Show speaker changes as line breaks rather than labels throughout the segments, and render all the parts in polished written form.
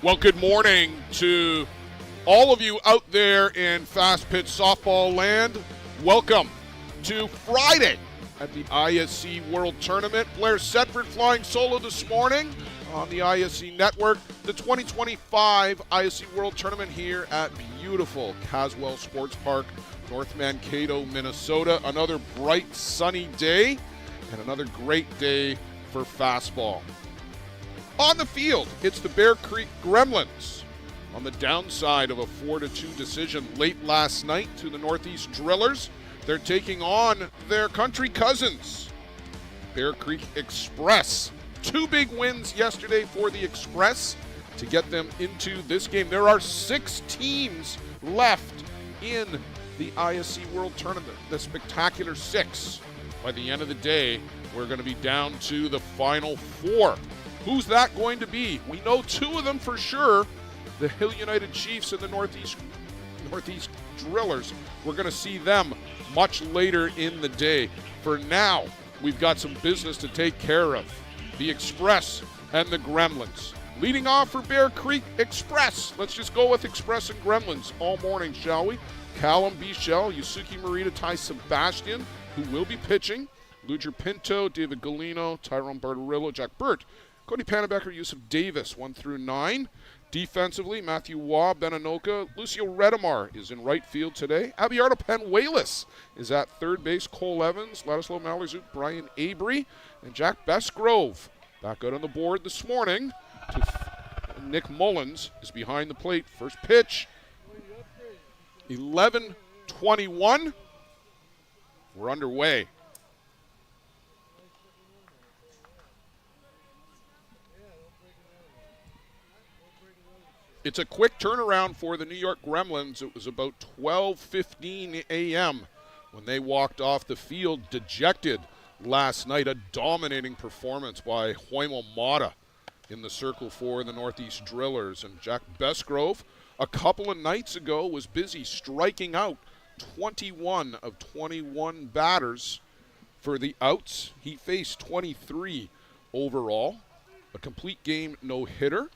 Well, good morning to all of you out there in Fastpitch softball land. Welcome to Friday at the ISC World Tournament. Blair Setford flying solo this morning on the ISC Network. The 2025 ISC World Tournament here at beautiful Caswell Sports Park, North Mankato, Minnesota. Another bright, sunny day and another great day for fastball. On the field, it's the Bear Creek Gremlins on the downside of a 4-2 decision late last night to the Northeast Drillers. They're taking on their country cousins, Bear Creek Express. Two big wins yesterday for the Express to get them into this game. There are 6 teams left in the ISC World Tournament, the spectacular 6. By the end of the day, we're going to be down to the final 4. Who's that going to be? We know 2 of them for sure, the Hill United Chiefs and the Northeast Drillers. We're going to see them much later in the day. For now, we've got some business to take care of. The Express and the Gremlins. Leading off for Bear Creek Express. Let's just go with Express and Gremlins all morning, shall we? Callum Bichel, Yusuke Morita, Ty Sebastian, who will be pitching. Luger Pinto, David Galino, Tyrone Bartarillo, Jack Burt, Cody Panabecker, Yusuf Davis, 1 through 9. Defensively, Matthew Waugh, Benanoka, Lucio Redemar is in right field today. Abiardo Penuelas is at third base. Cole Evans, Ladislaw Malerzut, Brian Abry, and Jack Bestgrove back out on the board this morning. Nick Mullins is behind the plate. First pitch, 11:21. We're underway. It's a quick turnaround for the New York Gremlins. It was about 12:15 a.m. when they walked off the field dejected last night. A dominating performance by Hoimo Mata in the circle for the Northeast Drillers. And Jack Bestgrove, a couple of nights ago, was busy striking out 21 of 21 batters for the outs. He faced 23 overall, a complete game no-hitter,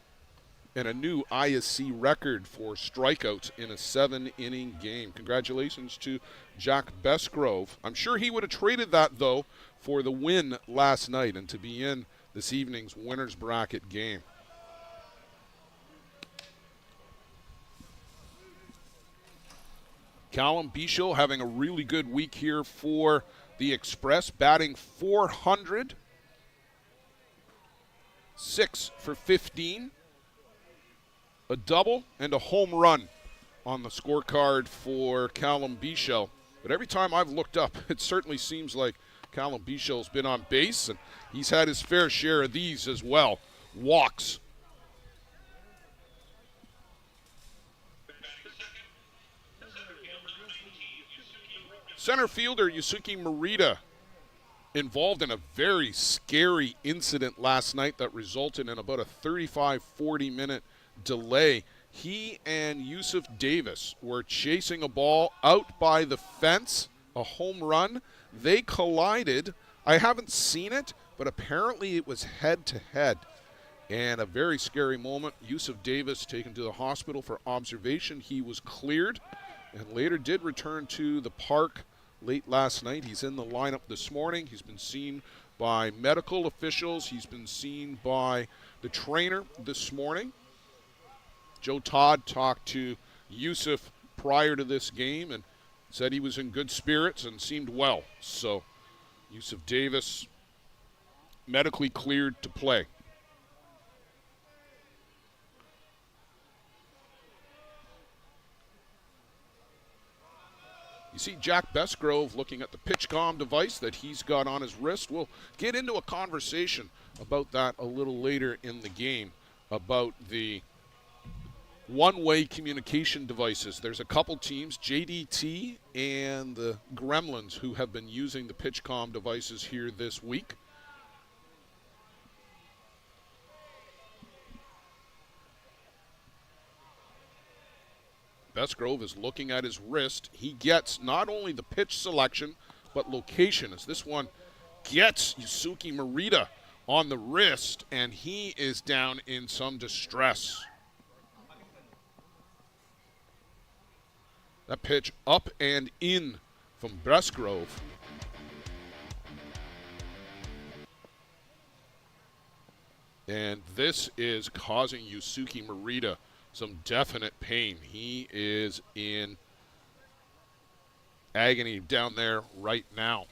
and a new ISC record for strikeouts in a 7-inning game. Congratulations to Jack Bestgrove. I'm sure he would have traded that, though, for the win last night and to be in this evening's winner's bracket game. Callum Bichel having a really good week here for the Express, batting .400, 6 for 15. A double and a home run on the scorecard for Callum Bichel. But every time I've looked up, it certainly seems like Callum Bichel's been on base, and he's had his fair share of these as well. Walks. Center fielder Yusuke Morita involved in a very scary incident last night that resulted in about a 35-40 minute delay. He and Yusuf Davis were chasing a ball out by the fence, a home run. They collided. I haven't seen it, but apparently it was head-to-head. And a very scary moment. Yusuf Davis taken to the hospital for observation. He was cleared and later did return to the park late last night. He's in the lineup this morning. He's been seen by medical officials. He's been seen by the trainer this morning. Joe Todd talked to Yusuf prior to this game and said he was in good spirits and seemed well. So Yusuf Davis medically cleared to play. You see Jack Bestgrove looking at the PitchCom device that he's got on his wrist. We'll get into a conversation about that a little later in the game, about the one-way communication devices. There's a couple teams, JDT and the Gremlins, who have been using the PitchCom devices here this week. Bestgrove is looking at his wrist. He gets not only the pitch selection, but location, as this one gets Yusuke Morita on the wrist, and he is down in some distress. That pitch up and in from Bestgrove. And this is causing Yusuke Morita some definite pain. He is in agony down there right now.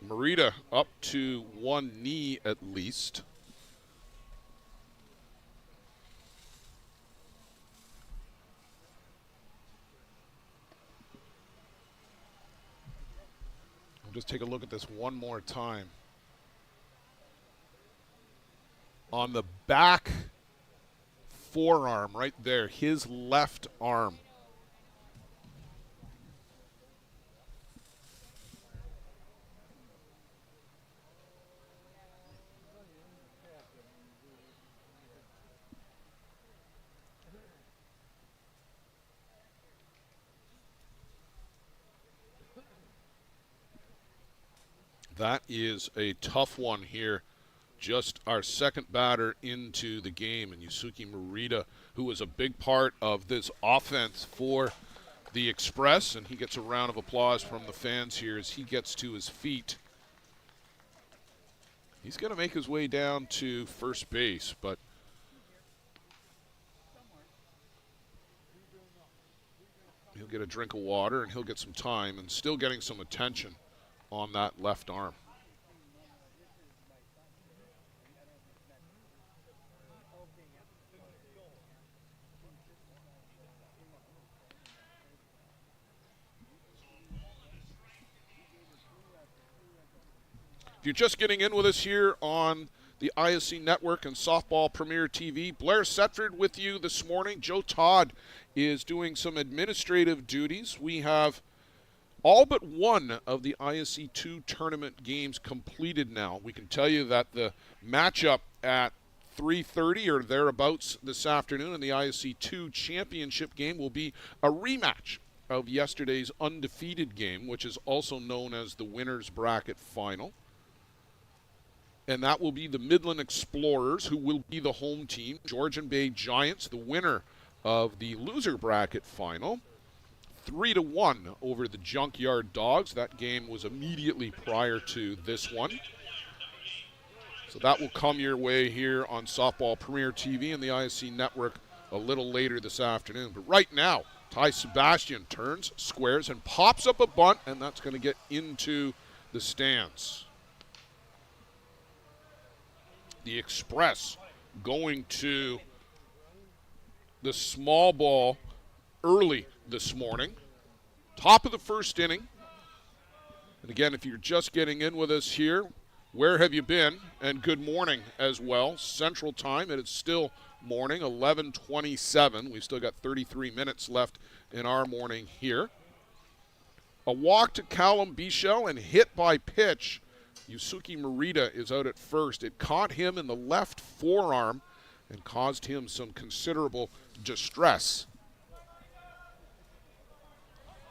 Morita up to one knee at least. I'll just take a look at this one more time. On the back forearm right there, his left arm. That is a tough one here. Just our second batter into the game, and Yusuke Morita, who was a big part of this offense for the Express, and he gets a round of applause from the fans here as he gets to his feet. He's going to make his way down to first base, but he'll get a drink of water and he'll get some time, and still getting some attention on that left arm. If you're just getting in with us here on the ISC Network and Softball Premier TV, Blair Setford with you this morning. Joe Todd is doing some administrative duties. We have all but one of the ISC 2 tournament games completed now. We can tell you that the matchup at 3:30 or thereabouts this afternoon in the ISC 2 championship game will be a rematch of yesterday's undefeated game, which is also known as the winner's bracket final. And that will be the Midland Explorers, who will be the home team. Georgian Bay Giants, the winner of the loser bracket final. 3-1 over the Junkyard Dogs. That game was immediately prior to this one. So that will come your way here on Softball Premier TV and the ISC Network a little later this afternoon. But right now, Ty Sebastian turns, squares, and pops up a bunt, and that's going to get into the stands. The Express going to the small ball early this morning. Top of the first inning. And again, if you're just getting in with us here, where have you been? And good morning as well. Central Time, it is still morning, 11:27. We've still got 33 minutes left in our morning here. A walk to Callum Bichel and hit by pitch. Yusuke Morita is out at first. It caught him in the left forearm and caused him some considerable distress.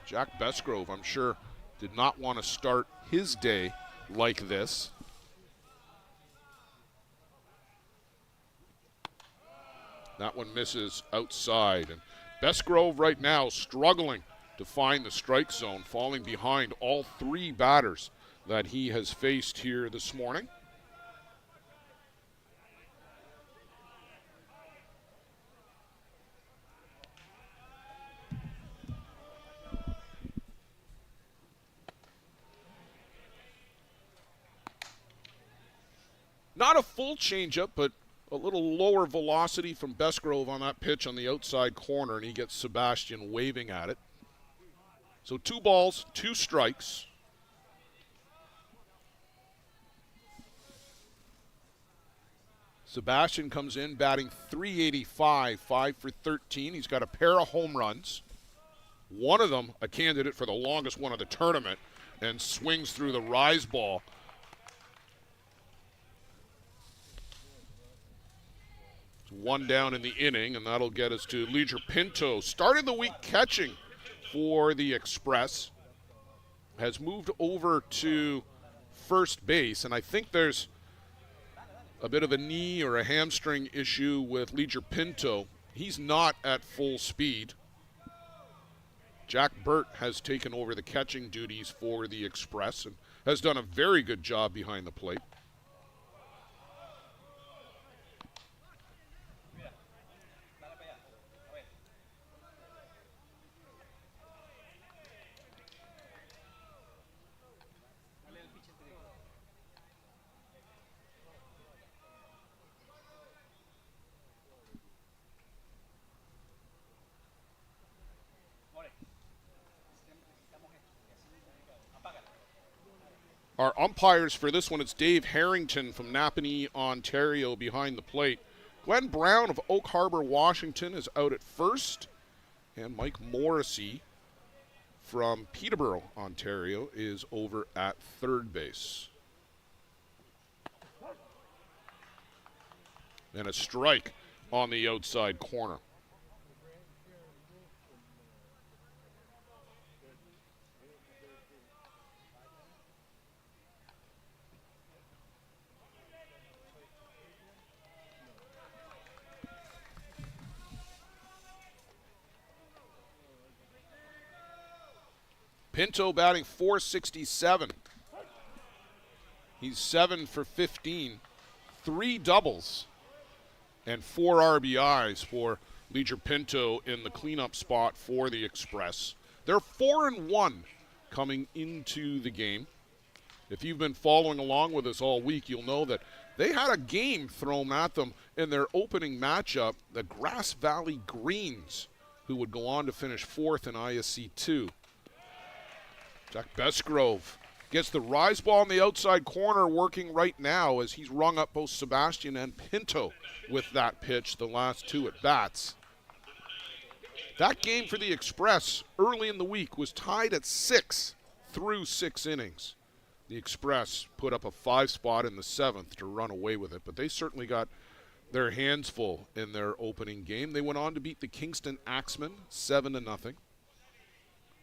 Jack Bestgrove, I'm sure, did not want to start his day like this. That one misses outside. And Bestgrove right now struggling to find the strike zone, falling behind all three batters that he has faced here this morning. Not a full changeup, but a little lower velocity from Bestgrove on that pitch on the outside corner, and he gets Sebastian waving at it. So 2 balls, 2 strikes. Sebastian comes in batting .385, 5 for 13. He's got a pair of home runs. One of them a candidate for the longest one of the tournament, and swings through the rise ball. one down in the inning, and that'll get us to Leisure Pinto. Started the week catching for the Express. Has moved over to first base, and I think there's a bit of a knee or a hamstring issue with Leisure Pinto. He's not at full speed. Jack Burt has taken over the catching duties for the Express and has done a very good job behind the plate. Our umpires for this one, it's Dave Harrington from Napanee, Ontario, behind the plate. Glenn Brown of Oak Harbor, Washington, is out at first. And Mike Morrissey from Peterborough, Ontario, is over at third base. And a strike on the outside corner. Pinto batting .467. He's 7 for 15, 3 doubles, and 4 RBIs for Leisure Pinto in the cleanup spot for the Express. They're 4-1 coming into the game. If you've been following along with us all week, you'll know that they had a game thrown at them in their opening matchup, the Grass Valley Greens, who would go on to finish 4th in ISC 2. Jack Besgrove gets the rise ball in the outside corner working right now as he's rung up both Sebastian and Pinto with that pitch the last 2 at-bats. That game for the Express early in the week was tied at 6 through 6 innings. The Express put up a 5 spot in the 7th to run away with it, but they certainly got their hands full in their opening game. They went on to beat the Kingston Axemen 7-0.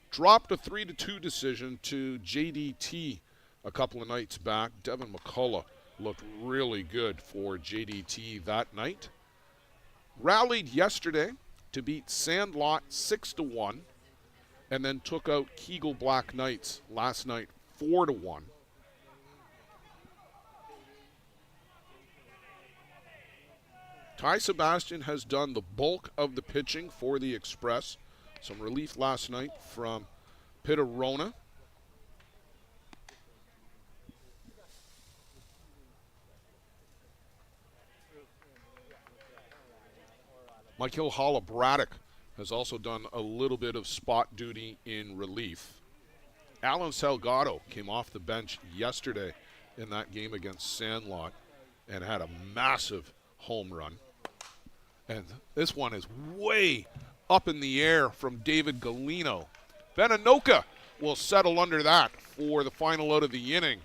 Dropped a 3-2 decision to JDT a couple of nights back. Devin McCullough looked really good for JDT that night. Rallied yesterday to beat Sandlot 6-1, and then took out Kegel Black Knights last night 4-1. Ty Sebastian has done the bulk of the pitching for the Express. Some relief last night from Pittarona. Michael Holla Braddock has also done a little bit of spot duty in relief. Alan Salgado came off the bench yesterday in that game against Sandlot and had a massive home run. And this one is way up in the air from David Galino. Benanoka will settle under that for the final out of the inning.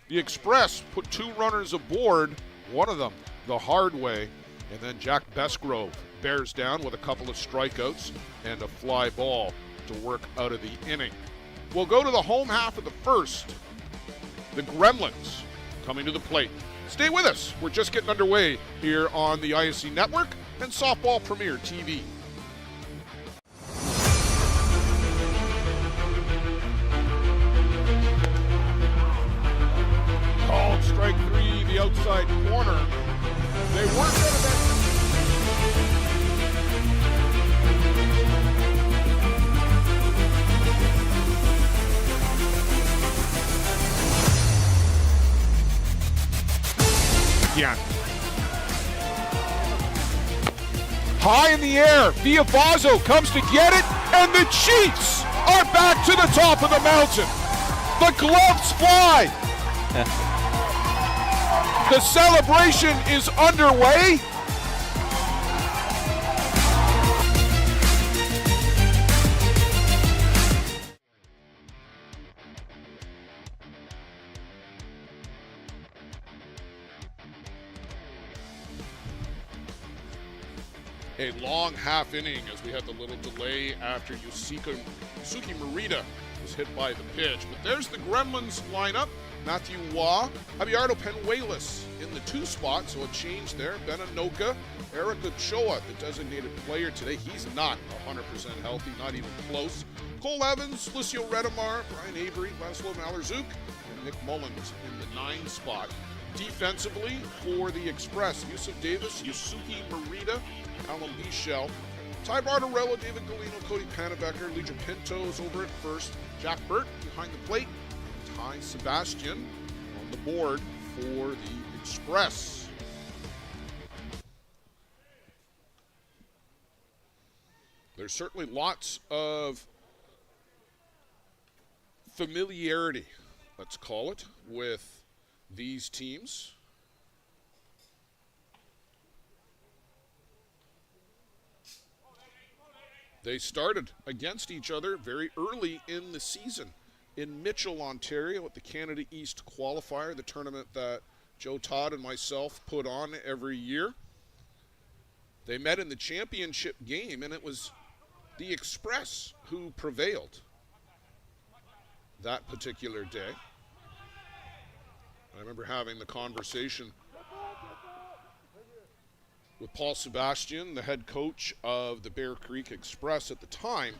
The Express put 2 runners aboard, one of them the hard way, and then Jack Besgrove bears down with a couple of strikeouts and a fly ball to work out of the inning. We'll go to the home half of the first. The Gremlins coming to the plate. Stay with us. We're just getting underway here on the ISC Network and Softball Premier TV. Called strike 3, the outside corner. They weren't going to bet. Yeah. High in the air, Viavazo comes to get it, and the Chiefs are back to the top of the mountain. The gloves fly. The celebration is underway. A long half inning as we had the little delay after Yusuke Marita was hit by the pitch. But there's the Gremlins lineup. Matthew Waugh, Abiardo Penuelas in the 2 spot, so a change there. Ben Anoka, Eric Ochoa, the designated player today. He's not 100% healthy, not even close. Cole Evans, Lucio Redemar, Brian Avery, Laszlo Malarzuk, and Nick Mullins in the 9 spot. Defensively for the Express, Yusuf Davis, Yusuke Marita, Alan Bichel, Ty Bartarello, David Galino, Cody Panabecker, Legion Pinto is over at first, Jack Burt behind the plate, Ty Sebastian on the board for the Express. There's certainly lots of familiarity, let's call it, with these teams. They started against each other very early in the season in Mitchell, Ontario at the Canada East Qualifier, the tournament that Joe Todd and myself put on every year. They met in the championship game, and it was the Express who prevailed that particular day. I remember having the conversation with Paul Sebastian, the head coach of the Bear Creek Express at the time.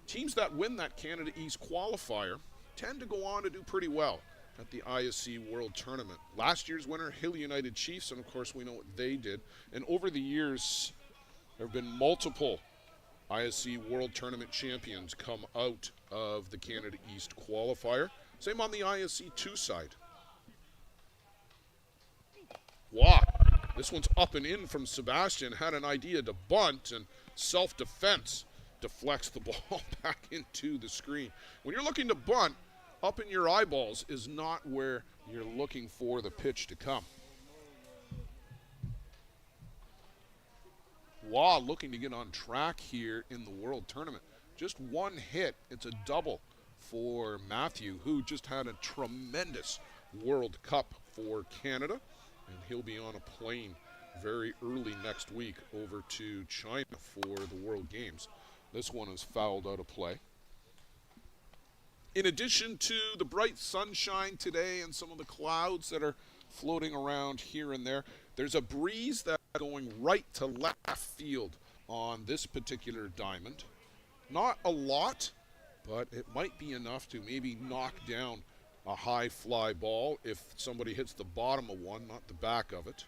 Teams that win that Canada East qualifier tend to go on to do pretty well at the ISC World Tournament. Last year's winner, Hill United Chiefs, and of course we know what they did. And over the years, there have been multiple ISC World Tournament champions come out of the Canada East qualifier. Same on the ISC 2 side. Wow. This one's up and in from Sebastian. Had an idea to bunt, and self-defense deflects the ball back into the screen. When you're looking to bunt, up in your eyeballs is not where you're looking for the pitch to come. Waugh looking to get on track here in the World Tournament. Just one hit. It's a double for Matthew, who just had a tremendous World Cup for Canada. And he'll be on a plane very early next week over to China for the World Games. This one is fouled out of play. In addition to the bright sunshine today and some of the clouds that are floating around here and there, there's a breeze that's going right to left field on this particular diamond. Not a lot, but it might be enough to maybe knock down a high fly ball if somebody hits the bottom of one, not the back of it.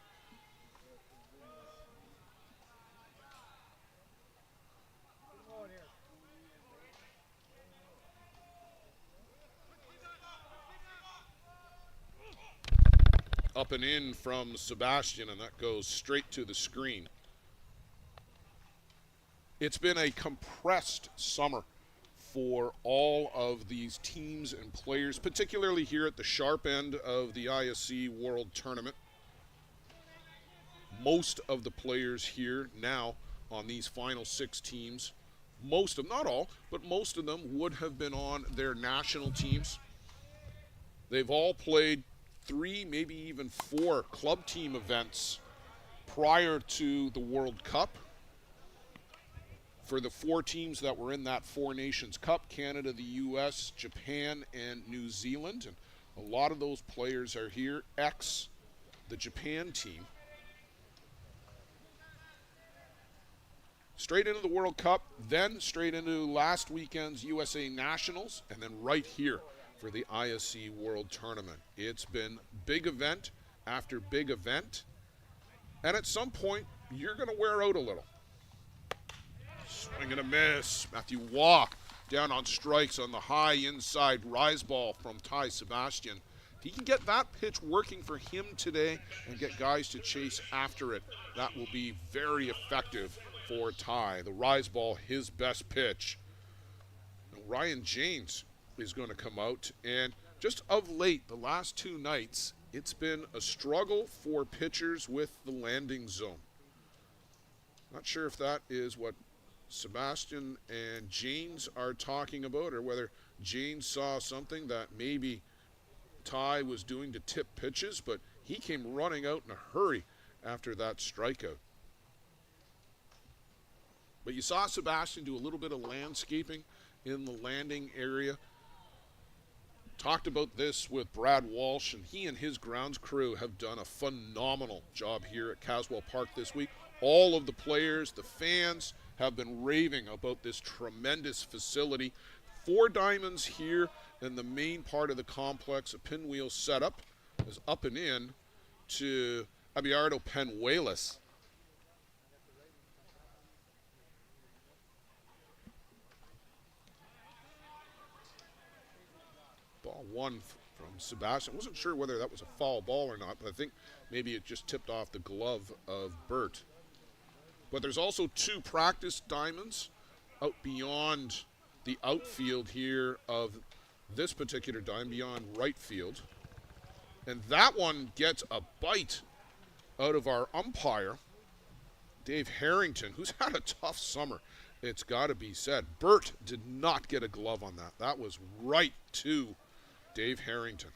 Up and in from Sebastian, and that goes straight to the screen. It's been a compressed summer for all of these teams and players, particularly here at the sharp end of the ISC World Tournament. Most of the players here now on these final 6 teams, most of, not all, but most of them would have been on their national teams. They've all played 3, maybe even 4 club team events prior to the World Cup. For the 4 teams that were in that 4 Nations Cup, Canada, the U.S., Japan, and New Zealand. And a lot of those players are here, the Japan team. Straight into the World Cup, then straight into last weekend's USA Nationals, and then right here for the ISC World Tournament. It's been big event after big event, and at some point, you're going to wear out a little. Swing and a miss. Matthew Waugh down on strikes on the high inside rise ball from Ty Sebastian. If he can get that pitch working for him today and get guys to chase after it, that will be very effective for Ty. The rise ball, his best pitch. Now, Ryan James is going to come out, and just of late, the last 2 nights, it's been a struggle for pitchers with the landing zone. Not sure if that is what Sebastian and Janes are talking about, or whether Janes saw something that maybe Ty was doing to tip pitches, but he came running out in a hurry after that strikeout. But you saw Sebastian do a little bit of landscaping in the landing area. Talked about this with Brad Walsh, and he and his grounds crew have done a phenomenal job here at Caswell Park this week. All of the players, the fans, have been raving about this tremendous facility. 4 diamonds here in the main part of the complex. A pinwheel setup is up and in to Abiardo Penuelas. Ball one from Sebastian. I wasn't sure whether that was a foul ball or not, but I think maybe it just tipped off the glove of Bert. But there's also 2 practice diamonds out beyond the outfield here of this particular diamond, beyond right field. And that one gets a bite out of our umpire, Dave Harrington, who's had a tough summer, it's got to be said. Bert did not get a glove on that. That was right to Dave Harrington.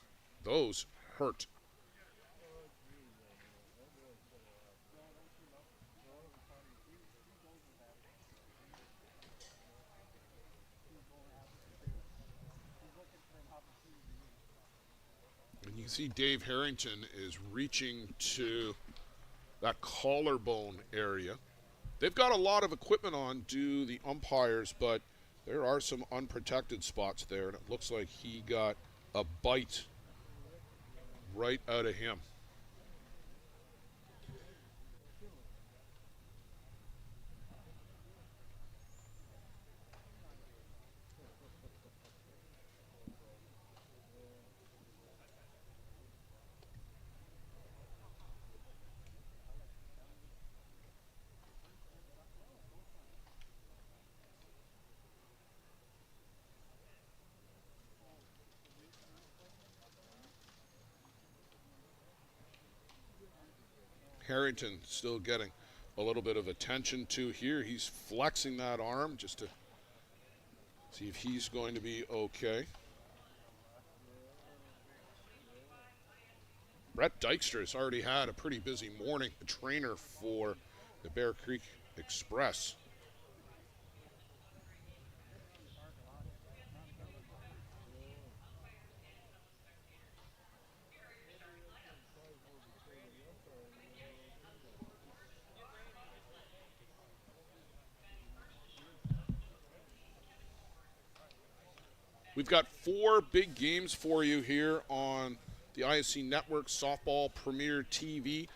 Those hurt. And you can see Dave Harrington is reaching to that collarbone area. They've got a lot of equipment on, do the umpires, but there are some unprotected spots there, and it looks like he got a bite right out of him. Harrington still getting a little bit of attention to here. He's flexing that arm just to see if he's going to be okay. Brett Dykstra has already had a pretty busy morning, a trainer for the Bear Creek Express. We've got 4 big games for you here on the ISC Network Softball Premier TV.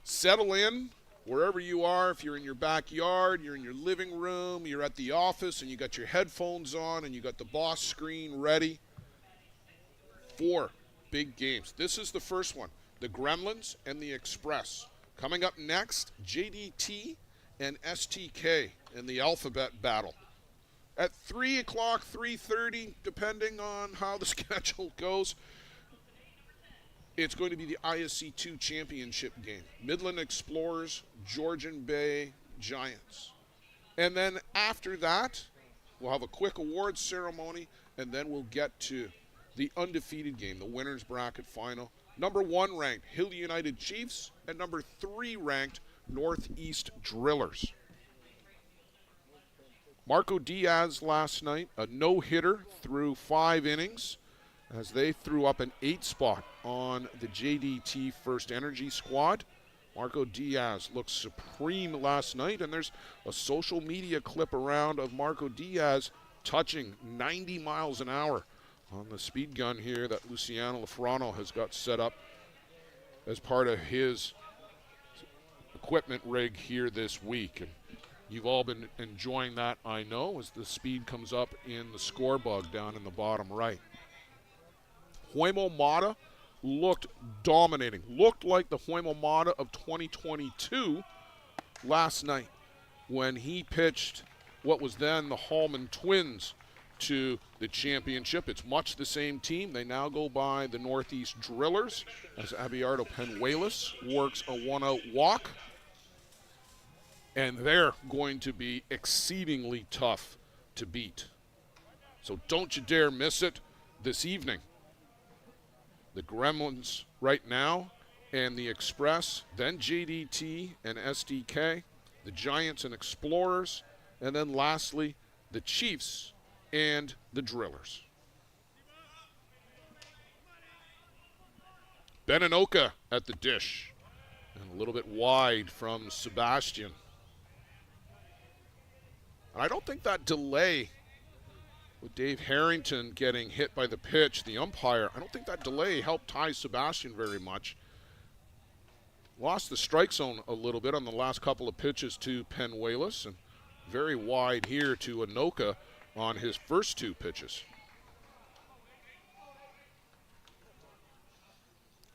Settle in wherever you are. If you're in your backyard, you're in your living room, you're at the office, and you got your headphones on, and you got the boss screen ready. 4 big games. This is the first one, the Gremlins and the Express. Coming up next, JDT and STK in the alphabet battle. At 3 o'clock, 3:30, depending on how the schedule goes, it's going to be the ISC2 championship game. Midland Explorers, Georgian Bay Giants. And then after that, we'll have a quick awards ceremony, and then we'll get to the undefeated game, the winner's bracket final. Number 1 ranked Hill United Chiefs, and number 3 ranked Northeast Drillers. Marco Diaz last night, a no-hitter through 5 innings as they threw up an 8 spot on the JDT First Energy squad. Marco Diaz looked supreme last night, and there's a social media clip around of Marco Diaz touching 90 miles an hour on the speed gun here that Luciano Lafrano has got set up as part of his equipment rig here this week. And you've all been enjoying that, I know, as the speed comes up in the score bug down in the bottom right. Huemo Mata looked dominating. Looked like the Huemo Mata of 2022 last night when he pitched what was then the Hallman Twins to the championship. It's much the same team. They now go by the Northeast Drillers as Abiardo Penuelas works a 1-out walk. And they're going to be exceedingly tough to beat. So don't you dare miss it this evening. The Gremlins right now and the Express, then JDT and SDK, the Giants and Explorers, And then lastly, the Chiefs and the Drillers. Beninoka at the dish. And a little bit wide from Sebastian. And I don't think that delay with Dave Harrington getting hit by the pitch, the umpire, I don't think that delay helped Ty Sebastian very much. Lost the strike zone a little bit on the last couple of pitches to Penuelas, and very wide here to Anoka on his first two pitches.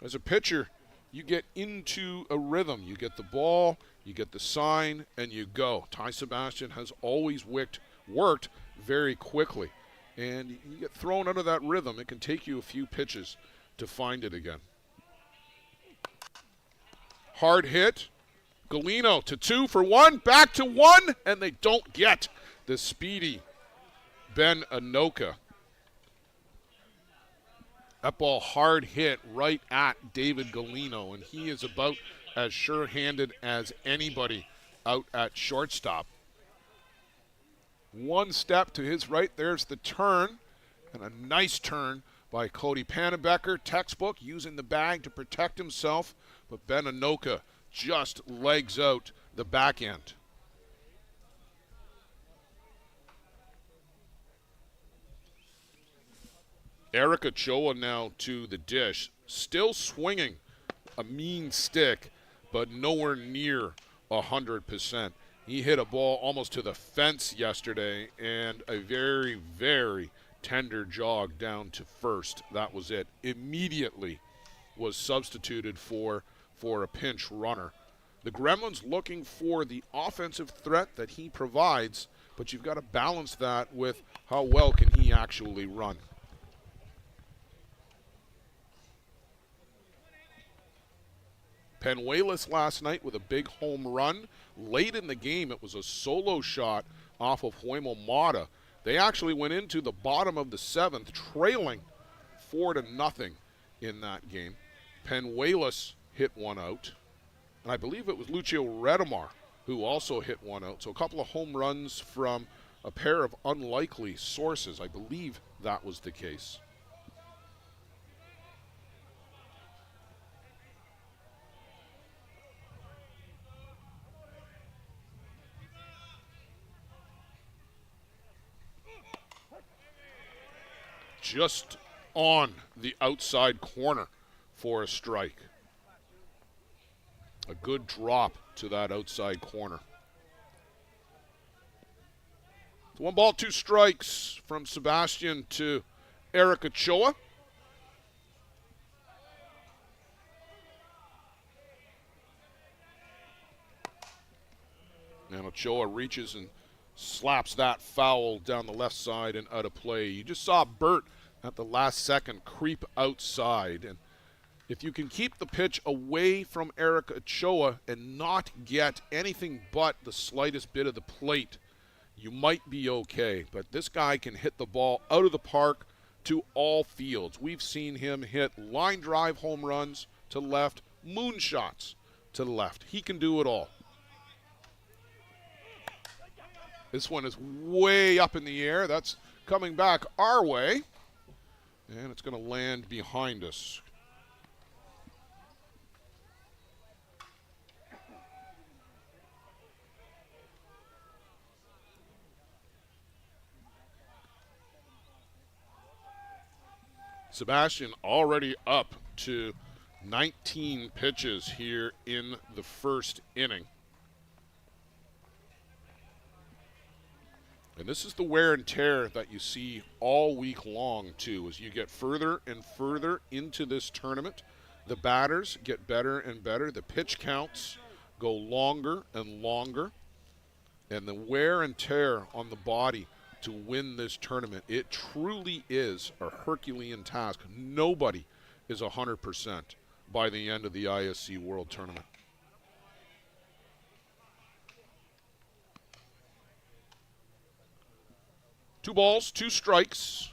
As a pitcher, you get into a rhythm. You get the ball, you get the sign, and you go. Ty Sebastian has always worked very quickly. And you get thrown out of that rhythm. It can take you a few pitches to find it again. Hard hit. Galino to 2 for 1. Back to 1. And they don't get the speedy Ben Anoka. That ball hard hit right at David Galino, and he is about as sure-handed as anybody out at shortstop. One step to his right, there's the turn, and a nice turn by Cody Pannebecker. Textbook, using the bag to protect himself, but Ben Anoka just legs out the back end. Eric Ochoa now to the dish, still swinging a mean stick, but nowhere near 100%. He hit a ball almost to the fence yesterday, and a very, very tender jog down to first. That was it. Immediately was substituted for a pinch runner. The Gremlins looking for the offensive threat that he provides, but you've got to balance that with how well can he actually run. Penuelas last night with a big home run. Late in the game, it was a solo shot off of Hoimo Mata. They actually went into the bottom of the 7th, trailing 4-0 in that game. Penuelas hit one out. And I believe it was Lucio Redemar who also hit one out. So a couple of home runs from a pair of unlikely sources. I believe that was the case. Just on the outside corner for a strike. A good drop to that outside corner. So 1 ball, 2 strikes from Sebastian to Eric Ochoa. And Ochoa reaches and slaps that foul down the left side and out of play. You just saw Burt at the last second creep outside. And if you can keep the pitch away from Eric Ochoa and not get anything but the slightest bit of the plate, you might be okay. But this guy can hit the ball out of the park to all fields. We've seen him hit line drive home runs to left, moonshots to the left. He can do it all. This one is way up in the air. That's coming back our way. And it's going to land behind us. Sebastian already up to 19 pitches here in the first inning. And this is the wear and tear that you see all week long, too. As you get further and further into this tournament, the batters get better and better. The pitch counts go longer and longer. And the wear and tear on the body to win this tournament, it truly is a Herculean task. Nobody is 100% by the end of the ISC World Tournament. Two balls, 2 strikes.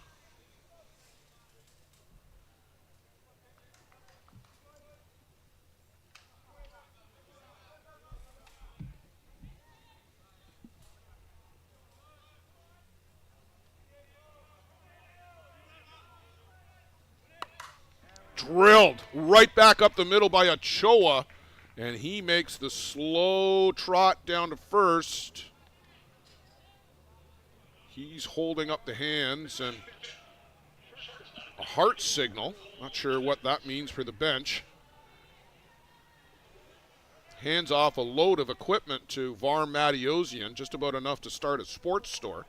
Drilled right back up the middle by Ochoa, and he makes the slow trot down to first. He's holding up the hands and a heart signal. Not sure what that means for the bench. Hands off a load of equipment to Varm Matiosian, just about enough to start a sports store.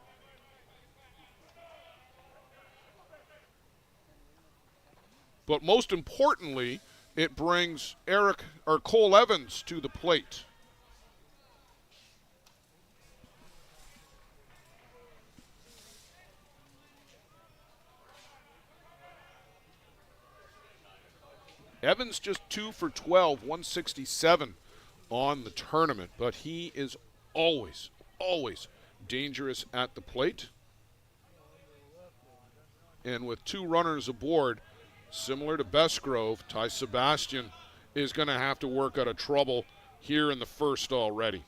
But most importantly, it brings Cole Evans to the plate. Evans just 2 for 12, 167 on the tournament, but he is always dangerous at the plate. And with 2 runners aboard, similar to Bestgrove, Ty Sebastian is going to have to work out of trouble here in the first already.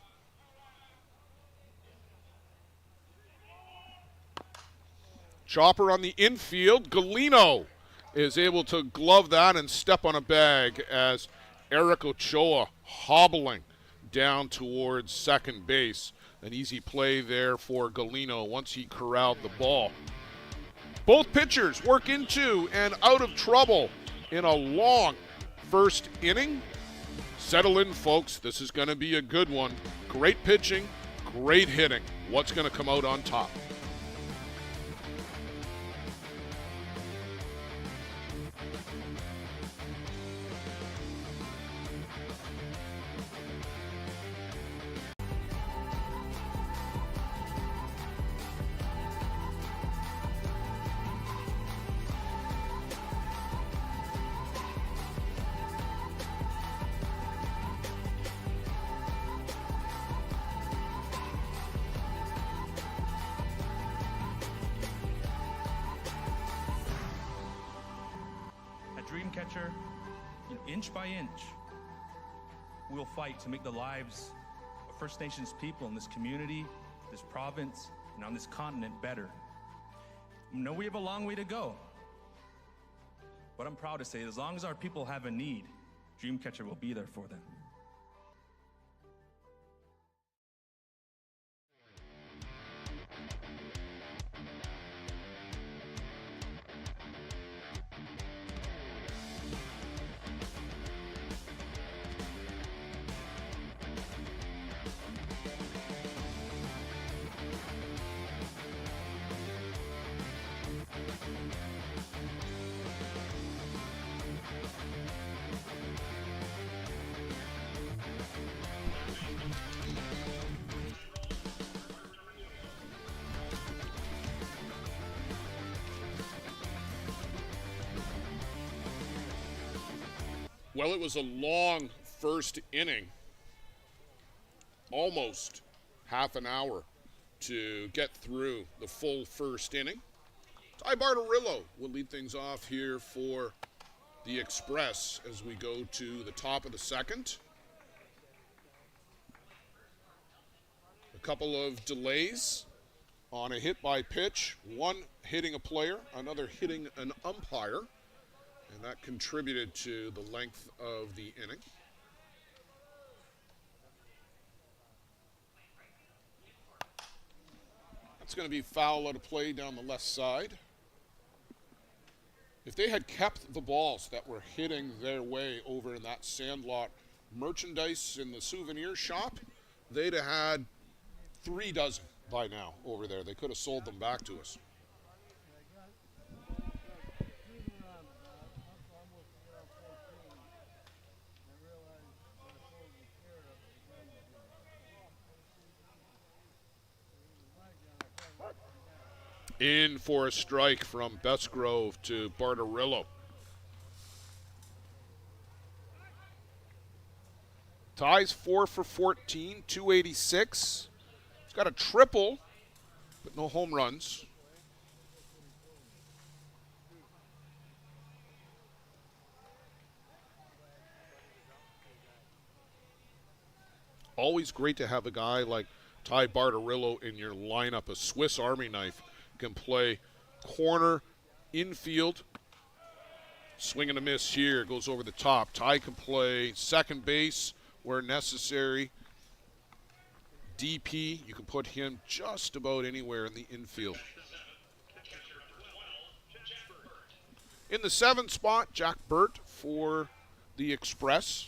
Chopper on the infield. Galino is able to glove that and step on a bag as Eric Ochoa hobbling down towards second base. An easy play there for Galino once he corralled the ball. Both pitchers work into and out of trouble in a long first inning. Settle in, folks. This is going to be a good one. Great pitching, great hitting. What's going to come out on top?
Dreamcatcher, inch by inch, we'll fight to make the lives of First Nations people in this community, this province, and on this continent better. I know we have a long way to go, but I'm proud to say as long as our people have a need, Dreamcatcher will be there for them.
Well, it was a long first inning, almost half an hour to get through the full first inning. Ty Bartarillo will lead things off here for the Express as we go to the top of the second. A couple of delays on a hit by pitch, one hitting a player, another hitting an umpire. And that contributed to the length of the inning. That's going to be foul out of play down the left side. If they had kept the balls that were hitting their way over in that sandlot merchandise in the souvenir shop, they'd have had 3 dozen by now over there. They could have sold them back to us. In for a strike from Bestgrove to Bartarillo. Ty's 4 for 14, 286. He's got a triple, but no home runs. Always great to have a guy like Ty Bartarillo in your lineup, a Swiss Army knife. Can play corner, infield, Swing and a miss here, goes over the top. Ty can play second base where necessary. DP, you can put him just about anywhere in the infield. In the 7th spot, Jack Burt for the Express.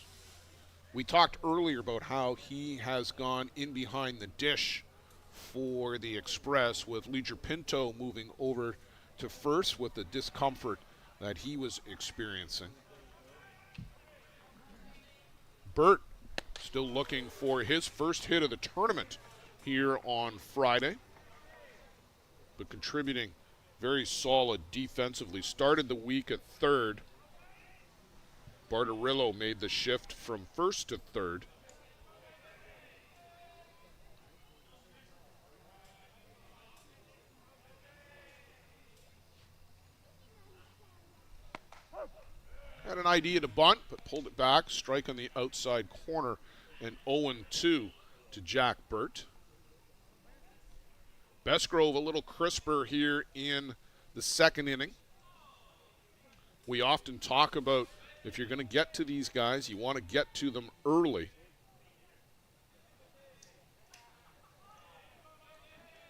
We talked earlier about how he has gone in behind the dish for the Express, with Leger Pinto moving over to first with the discomfort that he was experiencing. Burt still looking for his first hit of the tournament here on Friday, but contributing very solid defensively. Started the week at third. Bartarillo made the shift from first to third. Had an idea to bunt, but pulled it back. Strike on the outside corner, and 0-2 to Jack Burt. Bestgrove a little crisper here in the 2nd inning. We often talk about if you're going to get to these guys, you want to get to them early.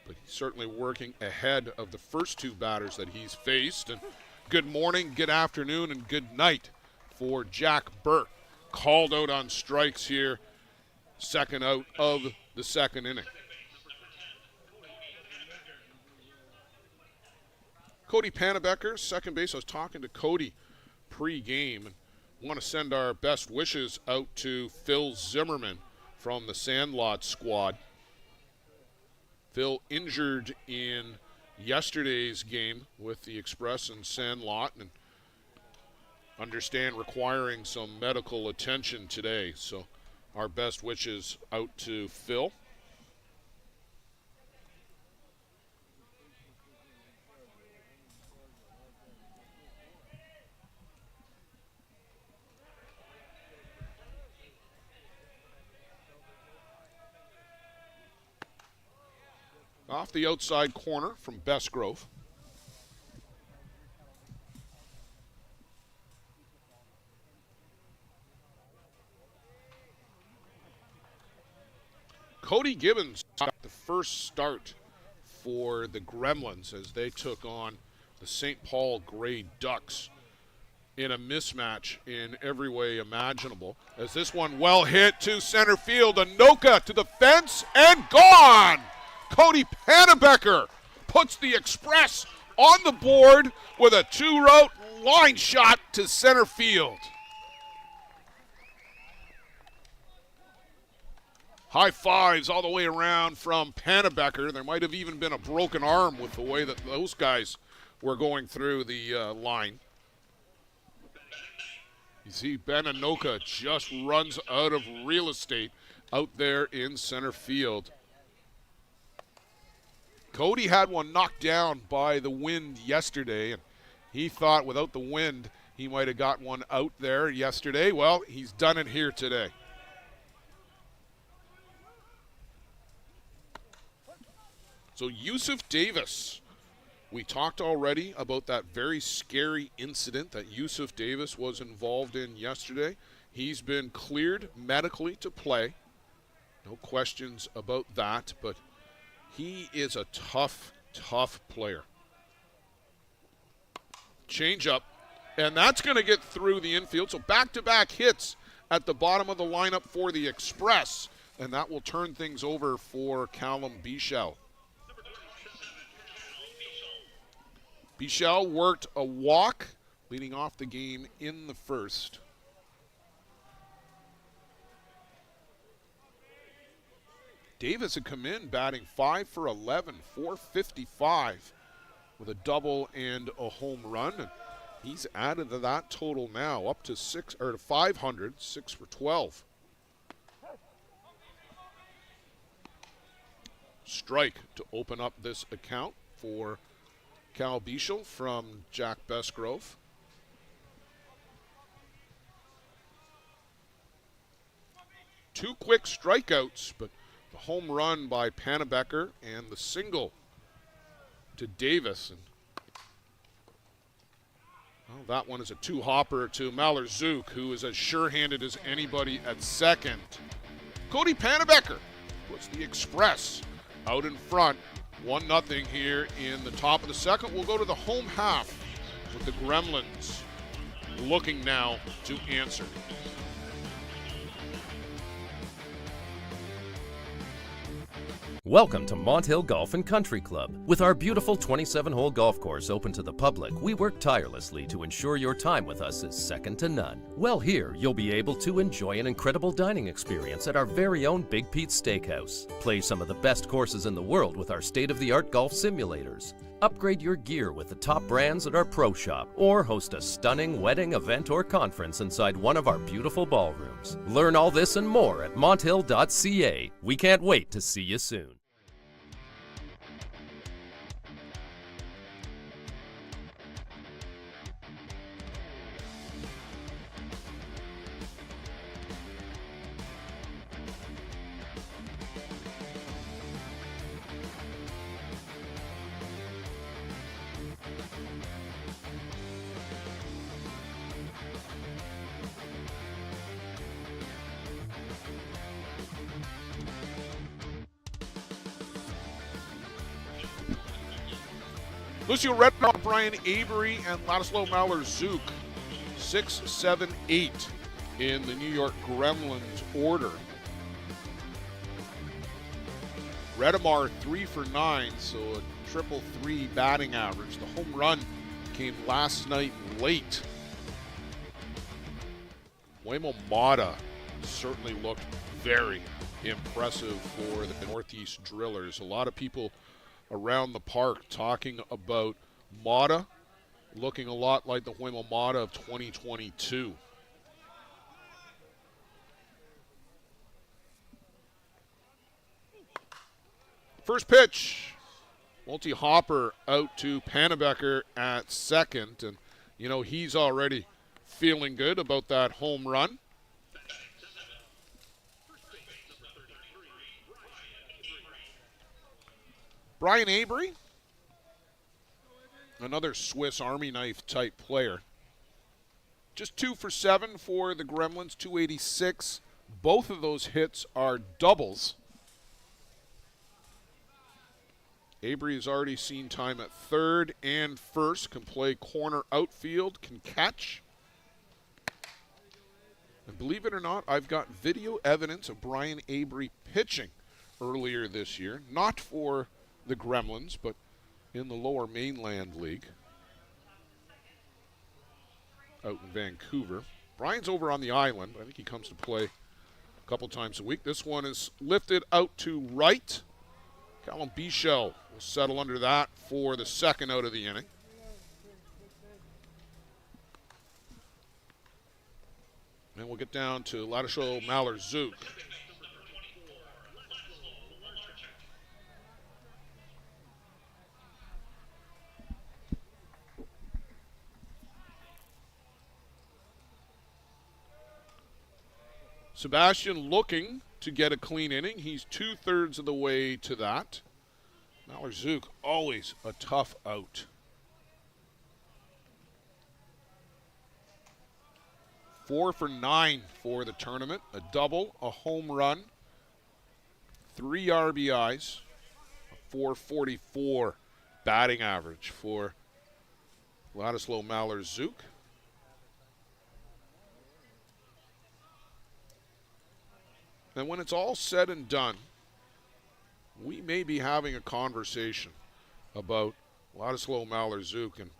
But he's certainly working ahead of the first 2 batters that he's faced. And good morning, good afternoon, and good night for Jack Burt. Called out on strikes here, 2nd out of the 2nd inning. Cody Panabecker, second base. I was talking to Cody pre-game, and want to send our best wishes out to Phil Zimmerman from the Sandlot squad. Phil injured in yesterday's game with the Express and Sandlot, and understand requiring some medical attention today. So our best wishes out to Phil. Off the outside corner from Bestgrove. Cody Gibbons got the first start for the Gremlins as they took on the St. Paul Grey Ducks in a mismatch in every way imaginable. As this one well hit to center field, Anoka to the fence and gone! Cody Panabecker puts the Express on the board with a 2-route line shot to center field. High fives all the way around from Panabecker. There might have even been a broken arm with the way that those guys were going through the line. You see Ben Anoka just runs out of real estate out there in center field. Cody had one knocked down by the wind yesterday, and he thought without the wind he might have got one out there yesterday. Well, he's done it here today. So Yusuf Davis, we talked already about that very scary incident that Yusuf Davis was involved in yesterday. He's been cleared medically to play. No questions about that, but he is a tough, tough player. Change up, and that's going to get through the infield. So back-to-back hits at the bottom of the lineup for the Express, and that will turn things over for Callum Bichel. Bichel worked a walk leading off the game in the first. Davis had come in batting 5 for 11, 455 with a double and a home run. And he's added to that total now up to 500, 6 for 12. Strike to open up this account for Cal Bichel from Jack Bestgrove. Two quick strikeouts, but the home run by Panabecker and the single to Davis. And Well, that one is a two-hopper to Mallorzuk, who is as sure-handed as anybody at second. Cody Pannebecker puts the Express out in front. 1-0 here in the top of the second. We'll go to the home half with the Gremlins looking now to answer.
Welcome to Mont Hill Golf and Country Club. With our beautiful 27-hole golf course open to the public, we work tirelessly to ensure your time with us is second to none. Well, here you'll be able to enjoy an incredible dining experience at our very own Big Pete's Steakhouse. Play some of the best courses in the world with our state-of-the-art golf simulators. Upgrade your gear with the top brands at our pro shop, or host a stunning wedding, event, or conference inside one of our beautiful ballrooms. Learn all this and more at monthill.ca. We can't wait to see you soon.
Lucio Redknapp, Brian Avery, and Ladislav Mallorzuk, 6, 7, 8 in the New York Gremlins order. Redemar 3 for 9, so a triple three batting average. The home run came last night late. Waymo Mata certainly looked very impressive for the Northeast Drillers. A lot of people around the park talking about Mata looking a lot like the Waymo Mata of 2022. First pitch, multi-hopper out to Pannebecker at second, and you know he's already feeling good about that home run. Brian Avery, another Swiss Army knife type player. Just 2 for 7 for the Gremlins, 286. Both of those hits are doubles. Avery has already seen time at third and first, can play corner outfield, can catch. And believe it or not, I've got video evidence of Brian Avery pitching earlier this year, not for the Gremlins, but in the Lower Mainland League out in Vancouver. Brian's over on the island. I think he comes to play a couple times a week. This one is lifted out to right. Callum Bichel will settle under that for the second out of the inning. And we'll get down to Ladislav Mallorzuk. Sebastian looking to get a clean inning. He's 2/3 of the way to that. Mallorzuk, always a tough out. 4 for 9 for the tournament. A double, a home run, 3 RBIs, a 444 batting average for Ladislav Mallorzuk. And when it's all said and done, we may be having a conversation about Ladislav Mallorzuk and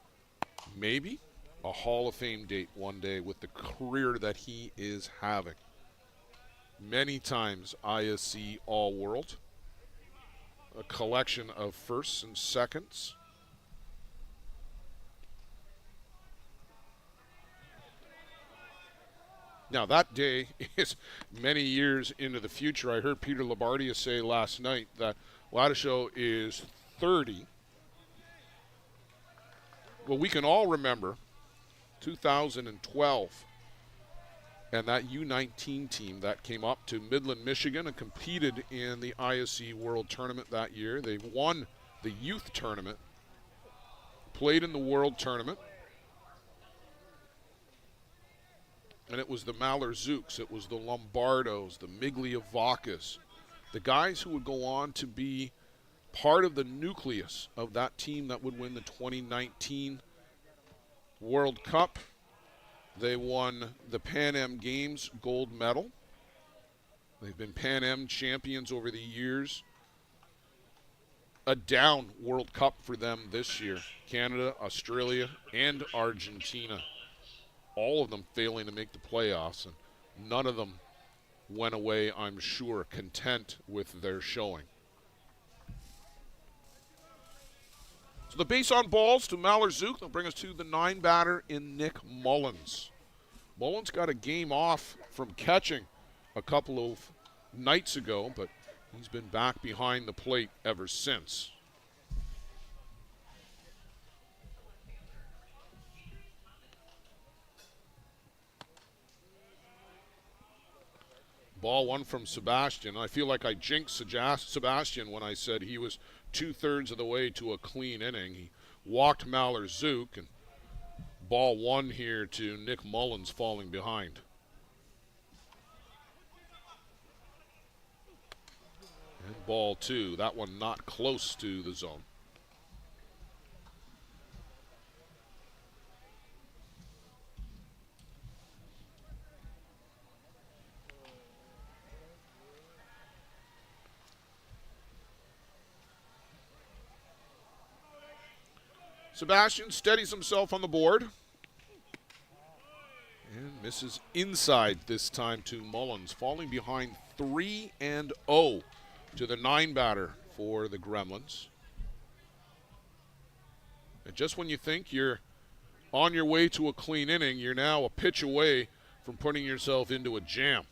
maybe a Hall of Fame date one day with the career that he is having. Many times ISC All-World, a collection of firsts and seconds. Now, that day is many years into the future. I heard Peter Labardia say last night that Ladislav is 30. Well, we can all remember 2012 and that U19 team that came up to Midland, Michigan and competed in the ISC World Tournament that year. They won the youth tournament, played in the World Tournament, And it was the Malheur-Zooks, it was the Lombardos, the Migliavacas, the guys who would go on to be part of the nucleus of that team that would win the 2019 World Cup. They won the Pan Am Games gold medal. They've been Pan Am champions over the years. A down World Cup for them this year. Canada, Australia, and Argentina. All of them failing to make the playoffs, and none of them went away, I'm sure, content with their showing. So the base on balls to Malheur-Zook. They'll bring us to the 9-batter in Nick Mullins. Mullins got a game off from catching a couple of nights ago, but he's been back behind the plate ever since. Ball one from Sebastian. I feel like I jinxed Sebastian when I said he was 2/3 of the way to a clean inning. He walked Malheur-Zook, and ball one here to Nick Mullins falling behind. And ball two. That one not close to the zone. Sebastian steadies himself on the board. And misses inside this time to Mullins, falling behind 3-0 to the 9-batter for the Gremlins. And just when you think you're on your way to a clean inning, you're now a pitch away from putting yourself into a jam.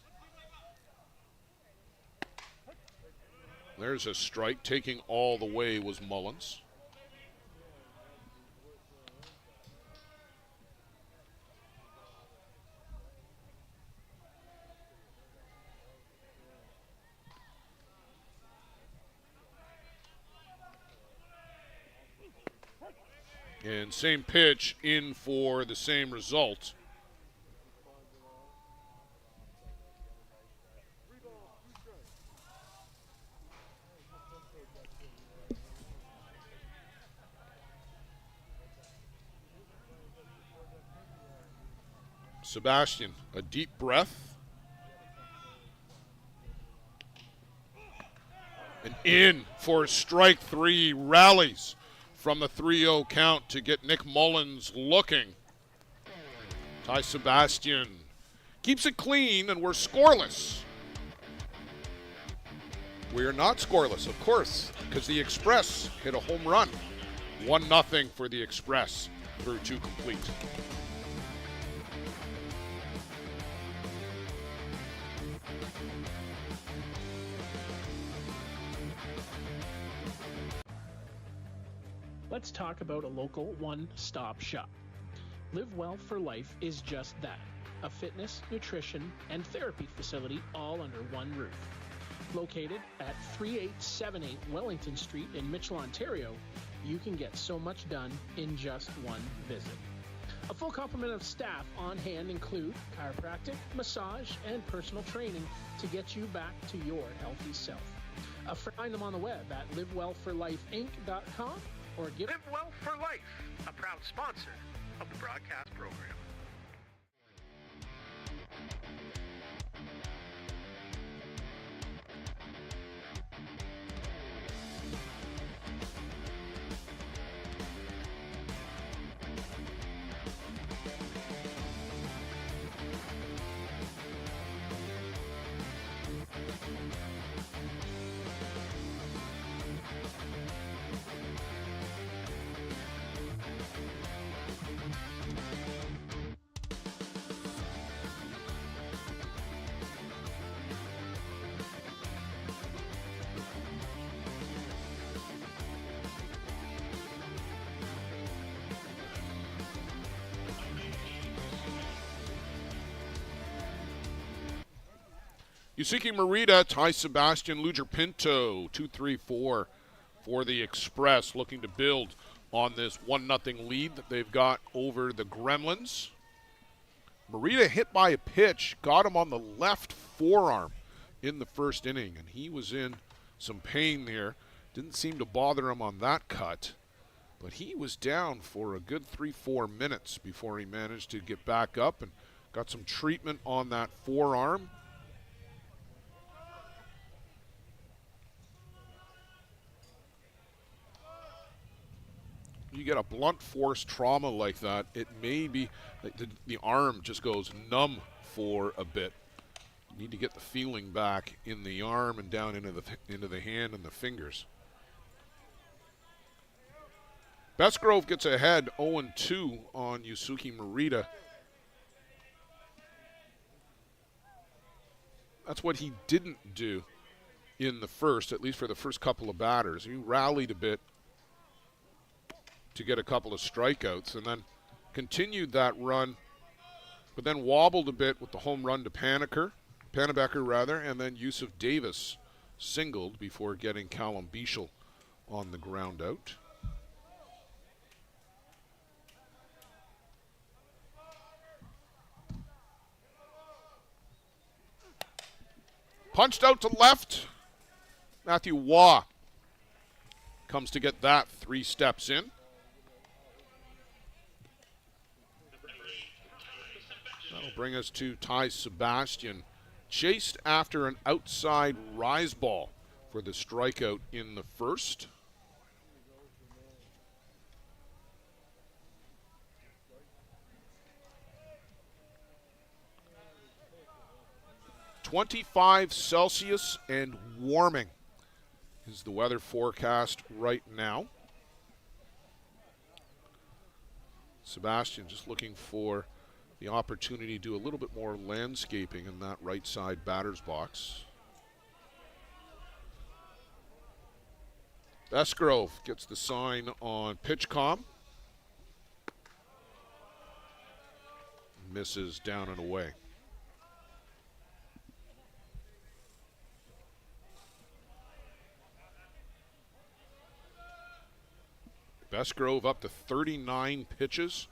There's a strike. Taking all the way was Mullins. And same pitch in for the same result. Sebastian, a deep breath. And in for strike three, rallies from the 3-0 count to get Nick Mullins looking. Ty Sebastian keeps it clean, and we're scoreless. We're not scoreless, of course, because the Express hit a home run. 1-0 for the Express through 2 complete.
Let's talk about a local one-stop shop. Live Well for Life is just that, a fitness, nutrition, and therapy facility all under one roof. Located at 3878 Wellington Street in Mitchell, Ontario, you can get so much done in just one visit. A full complement of staff on hand include chiropractic, massage, and personal training to get you back to your healthy self. Find them on the web at livewellforlifeinc.com or give
Live Well for Life, a proud sponsor of the broadcast program.
Yusiki Morita, Ty Sebastian, Luger Pinto, 2-3-4 for the Express, looking to build on this 1-0 lead that they've got over the Gremlins. Morita hit by a pitch, got him on the left forearm in the first inning, and he was in some pain there. Didn't seem to bother him on that cut, but he was down for a good 3-4 minutes before he managed to get back up and got some treatment on that forearm. You get a blunt force trauma like that, it may be like the arm just goes numb for a bit. You need to get the feeling back in the arm and down into the hand and the fingers. Bestgrove gets ahead 0-2 on Yusuke Morita. That's what he didn't do in the first, at least for the first couple of batters. He rallied a bit to get a couple of strikeouts and then continued that run, but then wobbled a bit with the home run to Panabecker, and then Yusuf Davis singled before getting Callum Bichel on the ground out. Punched out to left. Matthew Waugh comes to get that 3 steps in. That'll bring us to Ty Sebastian. Chased after an outside rise ball for the strikeout in the first. -25 and warming is the weather forecast right now. Sebastian just looking for the opportunity to do a little bit more landscaping in that right side batter's box. Bestgrove gets the sign on PitchCom. Misses down and away. Bestgrove up to 39 pitches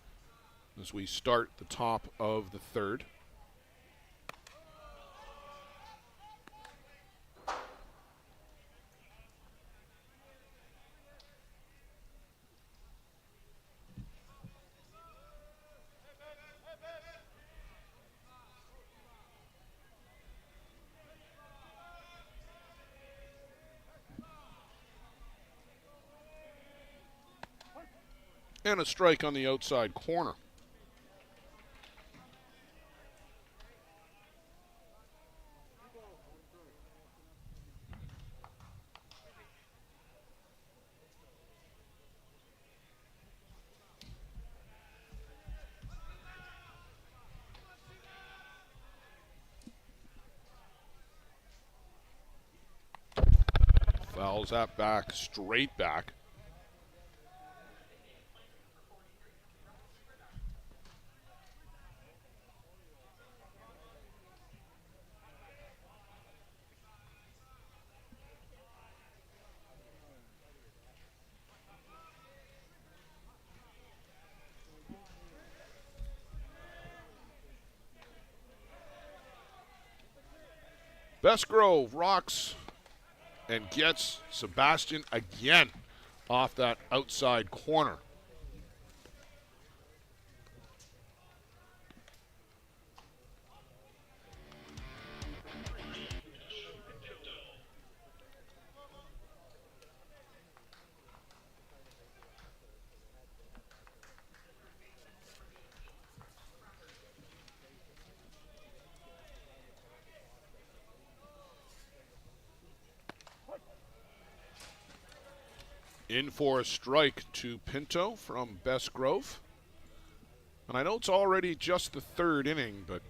as we start the top of the third. And a strike on the outside corner. Fouls that back, straight back. Bestgrove rocks and gets Sebastian again off that outside corner. In for a strike to Pinto from Bestgrove. And I know it's already just the third inning, but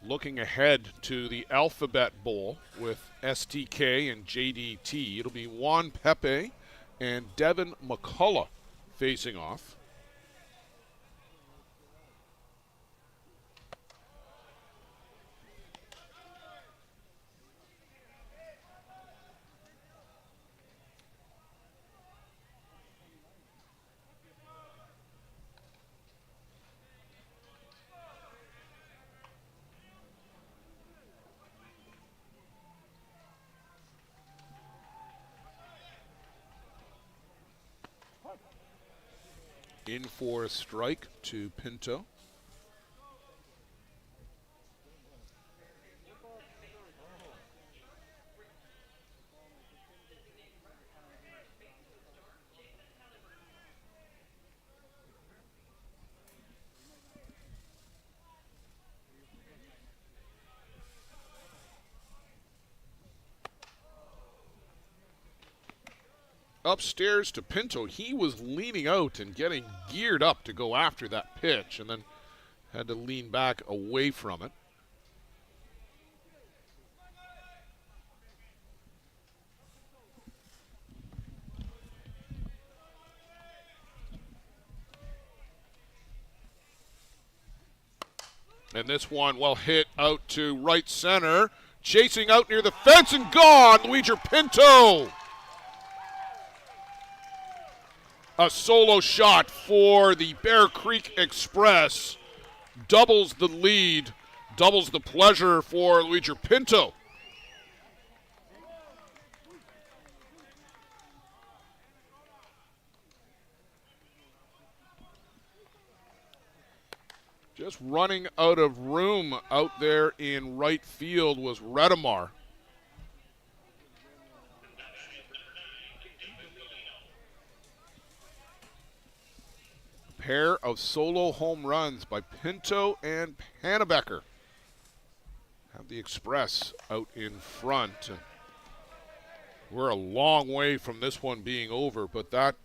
looking ahead to the Alphabet Bowl with STK and JDT, it'll be Juan Pepe and Devin McCullough facing off. In for a strike to Pinto. Upstairs to Pinto. He was leaning out and getting geared up to go after that pitch and then had to lean back away from it. And this one, well hit out to right center. Chasing out near the fence and gone, Luigi Pinto. A solo shot for the Bear Creek Express. Doubles the lead, doubles the pleasure for Luigi Pinto. Just running out of room out there in right field was Redemar. Pair of solo home runs by Pinto and Pannebecker have the Express out in front. We're a long way from this one being over, but that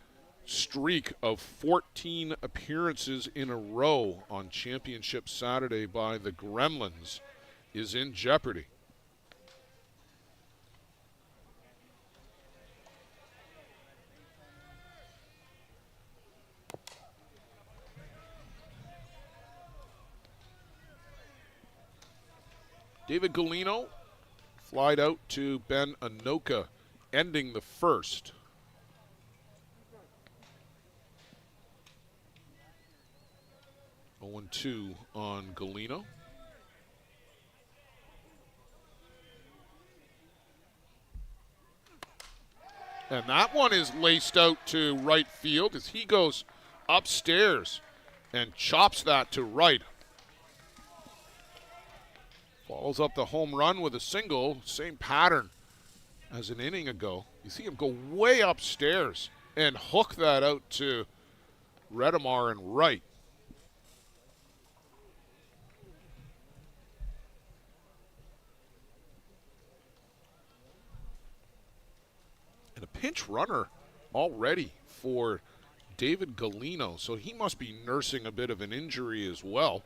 streak of 14 appearances in a row on Championship Saturday by the Gremlins is in jeopardy. David Galino flied out to Ben Anoka, ending the first. Oh, 0-2 on Galino. And that one is laced out to right field as he goes upstairs and chops that to right. Follows up the home run with a single, same pattern as an inning ago. You see him go way upstairs and hook that out to Redemar and right. And a pinch runner already for David Galino, so he must be nursing a bit of an injury as well.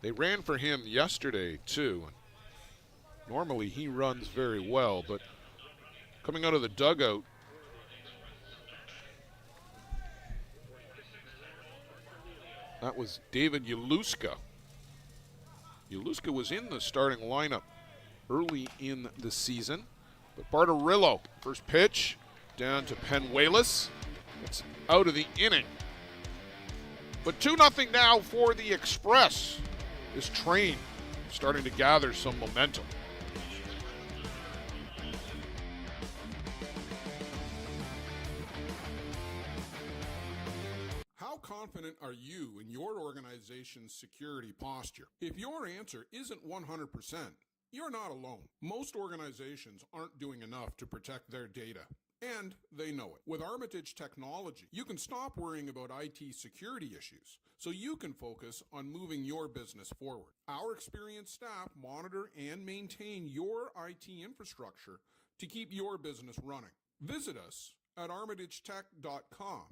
They ran for him yesterday, too. Normally he runs very well, but coming out of the dugout, that was David Yaluska. Yaluska was in the starting lineup early in the season, but Bartarillo, first pitch, down to Penuelas. It's out of the inning. But 2-0 now for the Express. This train starting to gather some momentum.
How confident are you in your organization's security posture? If your answer isn't 100%, you're not alone. Most organizations aren't doing enough to protect their data, and they know it. With Armitage technology, you can stop worrying about IT security issues so you can focus on moving your business forward. Our experienced staff monitor and maintain your IT infrastructure to keep your business running. Visit us at armitagetech.com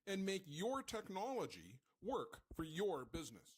and make your technology work for your business.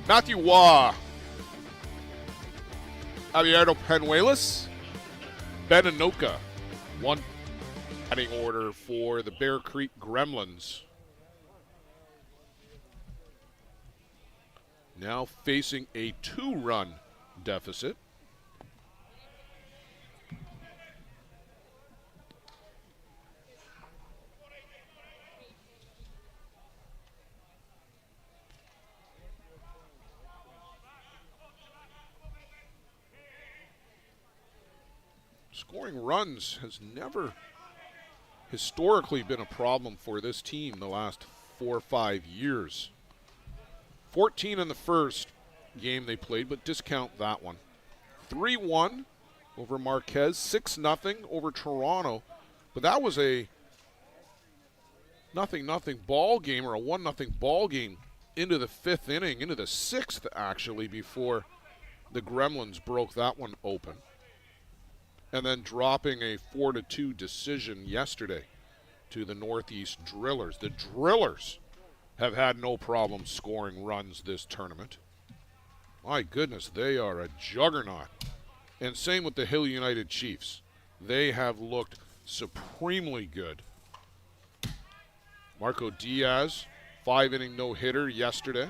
Matthew Waugh Abierto Penuelas. Beninoka. One batting order for the Bear Creek Gremlins. Now facing a 2-run deficit. Scoring runs has never historically been a problem for this team the last 4 or 5 years. 14 in the first game they played, but discount that one. 3-1 over Marquez, 6-0 over Toronto. But that was a 0-0 ball game, or a 1-0 ball game into the 5th inning, into the 6th actually, before the Gremlins broke that one open. And then dropping a 4-2 decision yesterday to the Northeast Drillers. The Drillers have had no problem scoring runs this tournament. My goodness, they are a juggernaut. And same with the Hill United Chiefs. They have looked supremely good. Marco Diaz, 5-inning no-hitter yesterday.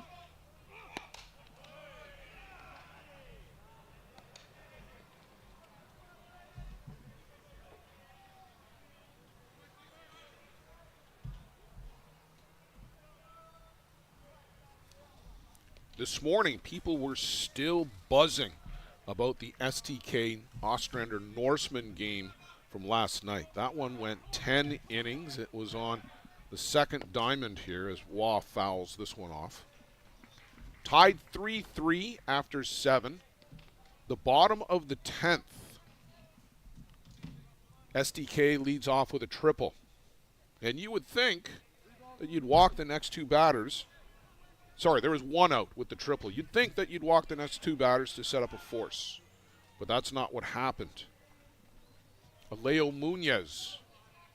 This morning, people were still buzzing about the STK Ostrander Norseman game from last night. That one went 10 innings. It was on the second diamond here as Waugh fouls this one off. Tied 3-3 after 7. The bottom of the 10th. STK leads off with a triple. And you would think that you'd walk the next 2 batters. Sorry, there was 1 out with the triple. You'd think that you'd walk the next 2 batters to set up a force. But that's not what happened. Alejo Munoz,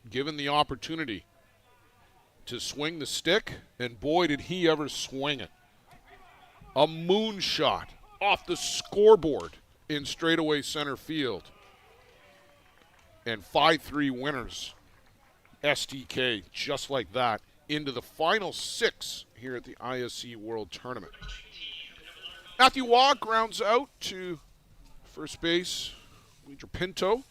given the opportunity to swing the stick, and boy did he ever swing it. A moonshot off the scoreboard in straightaway center field. And 5-3 winners. STK, just like that, into the final 6 here at the ISC World Tournament. Matthew Waugh grounds out to first base. Leader Pinto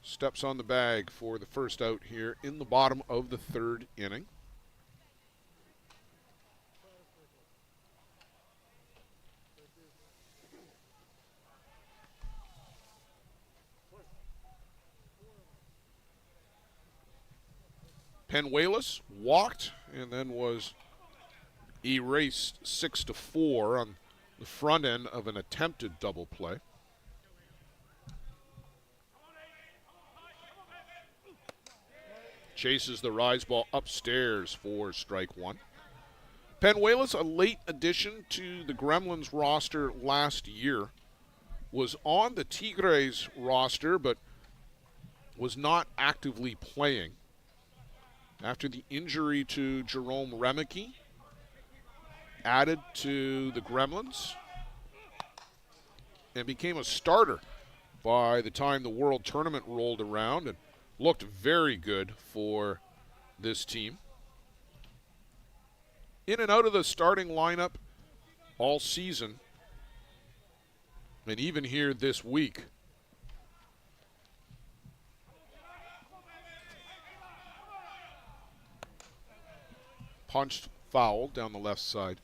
steps on the bag for the first out here in the bottom of the 3rd inning. Penuelas walked and then was erased 6-4 on the front end of an attempted double play. Chases the rise ball upstairs for strike 1. Penuelas, a late addition to the Gremlins roster last year, was on the Tigres roster but was not actively playing. After the injury to Jerome Remeke, added to the Gremlins and became a starter by the time the World Tournament rolled around and looked very good for this team. In and out of the starting lineup all season, and even here this week. Punched foul down the left side.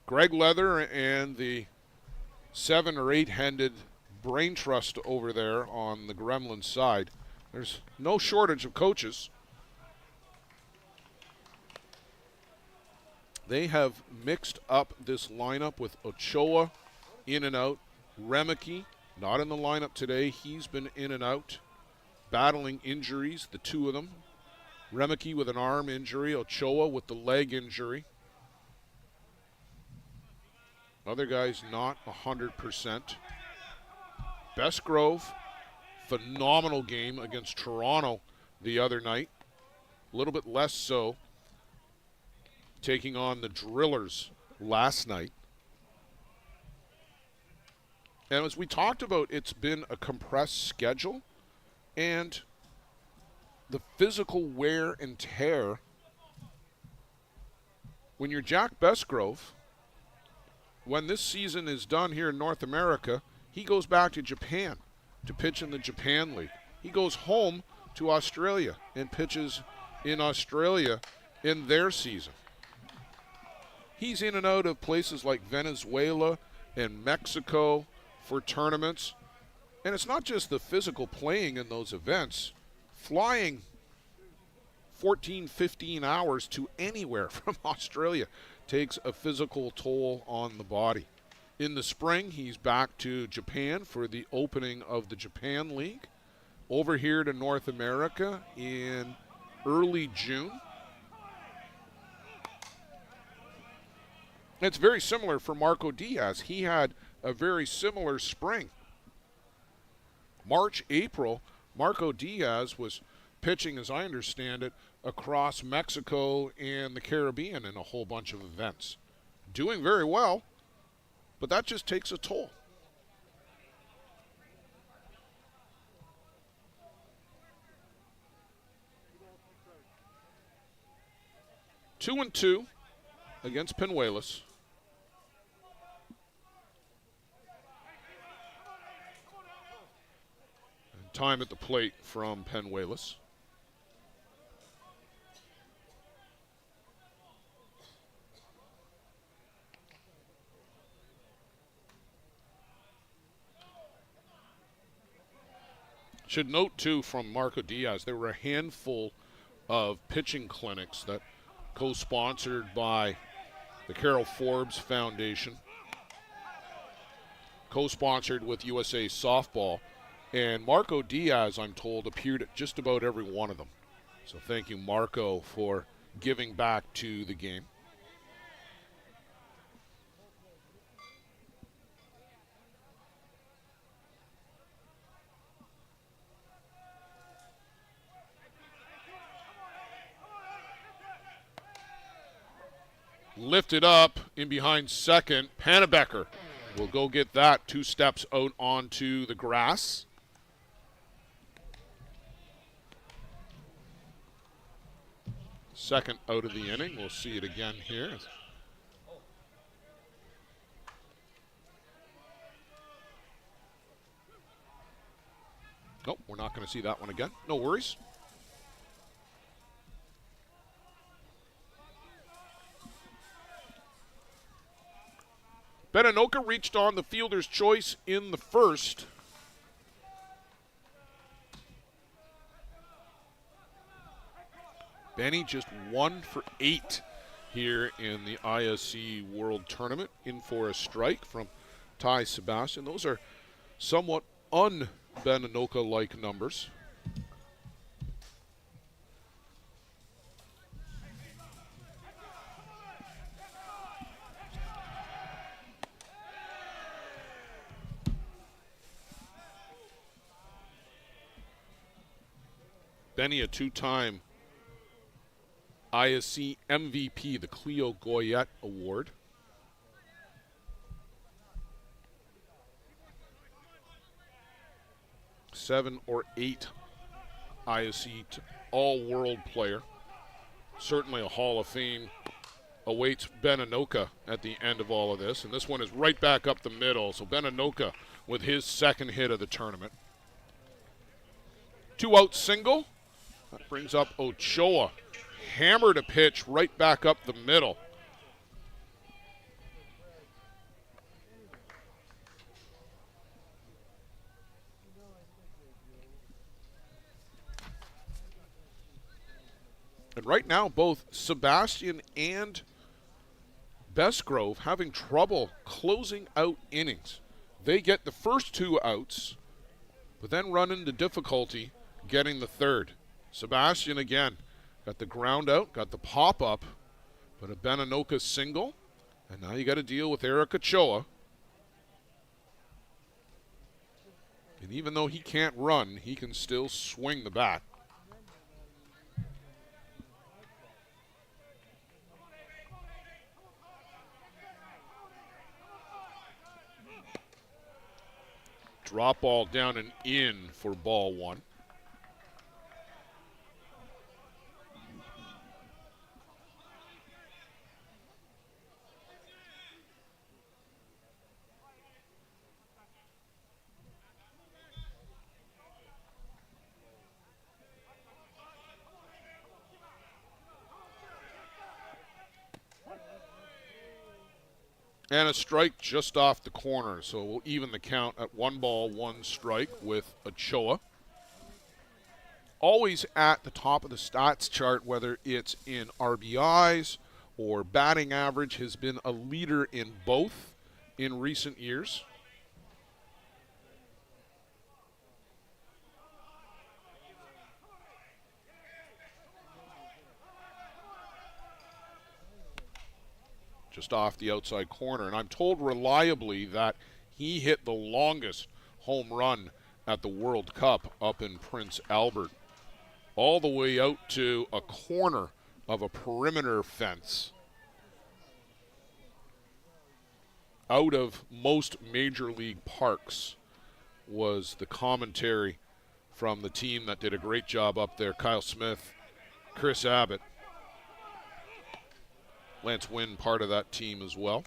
Greg Leather and the 7 or 8-handed brain trust over there on the Gremlins side. There's no shortage of coaches. They have mixed up this lineup with Ochoa in and out. Remeke not in the lineup today. He's been in and out, battling injuries, the 2 of them. Remeke with an arm injury, Ochoa with the leg injury. Other guys not 100%. Bestgrove, phenomenal game against Toronto the other night. A little bit less so, taking on the Drillers last night. And as we talked about, it's been a compressed schedule, and the physical wear and tear. When you're Jack Besgrove, when this season is done here in North America, he goes back to Japan to pitch in the Japan League. He goes home to Australia and pitches in Australia in their season. He's in and out of places like Venezuela and Mexico for tournaments. And it's not just the physical playing in those events. Flying 14, 15 hours to anywhere from Australia takes a physical toll on the body. In the spring, he's back to Japan for the opening of the Japan League. Over here to North America in early June. It's very similar for Marco Diaz. He had a very similar spring. March, April, Marco Diaz was pitching, as I understand it, across Mexico and the Caribbean in a whole bunch of events. Doing very well, but that just takes a toll. Two and two against Penuelas. And time at the plate from Penuelas. Should note, too, from Marco Diaz, there were a handful of pitching clinics that co-sponsored by the Carol Forbes Foundation, co-sponsored with USA Softball, and Marco Diaz, I'm told, appeared at just about every one of them. So thank you, Marco, for giving back to the game. Lifted up in behind second. Pannebecker will go get that 2 steps out onto the grass. Second out of the inning. We'll see it again here. Nope, we're not going to see that one again. No worries. Beninoka reached on the fielder's choice in the first. Benny just 1 for 8 here in the ISC World Tournament. In for a strike from Ty Sebastian. Those are somewhat un-Beninoka-like numbers. Benny, a 2-time ISC MVP, the Cleo Goyette Award. Seven or 8 ISC all-world player. Certainly a Hall of Fame awaits Beninoka at the end of all of this. And this one is right back up the middle. So Beninoka with his second hit of the tournament. 2-out single. That brings up Ochoa. Hammered a pitch right back up the middle. And right now, both Sebastian and Besgrove having trouble closing out innings. They get the first 2 outs, but then run into difficulty getting the third. Sebastian again got the ground out, got the pop up, but a Beninoka single. And now you got to deal with Eric Ochoa. And even though he can't run, he can still swing the bat. Drop ball down and in for ball one. And a strike just off the corner, so we'll even the count at 1 ball, 1 strike with Ochoa. Always at the top of the stats chart, whether it's in RBIs or batting average, has been a leader in both in recent years. Just off the outside corner. And I'm told reliably that he hit the longest home run at the World Cup up in Prince Albert, all the way out to a corner of a perimeter fence. Out of most major league parks was the commentary from the team that did a great job up there. Kyle Smith, Chris Abbott, Lance Wynn, part of that team as well.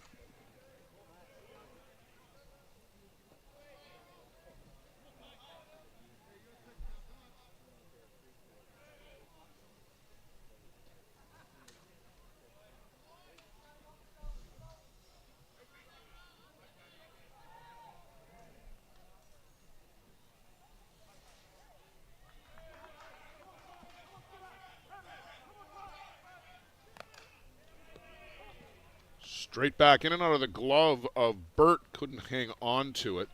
Straight back in and out of the glove of Burt. Couldn't hang on to it.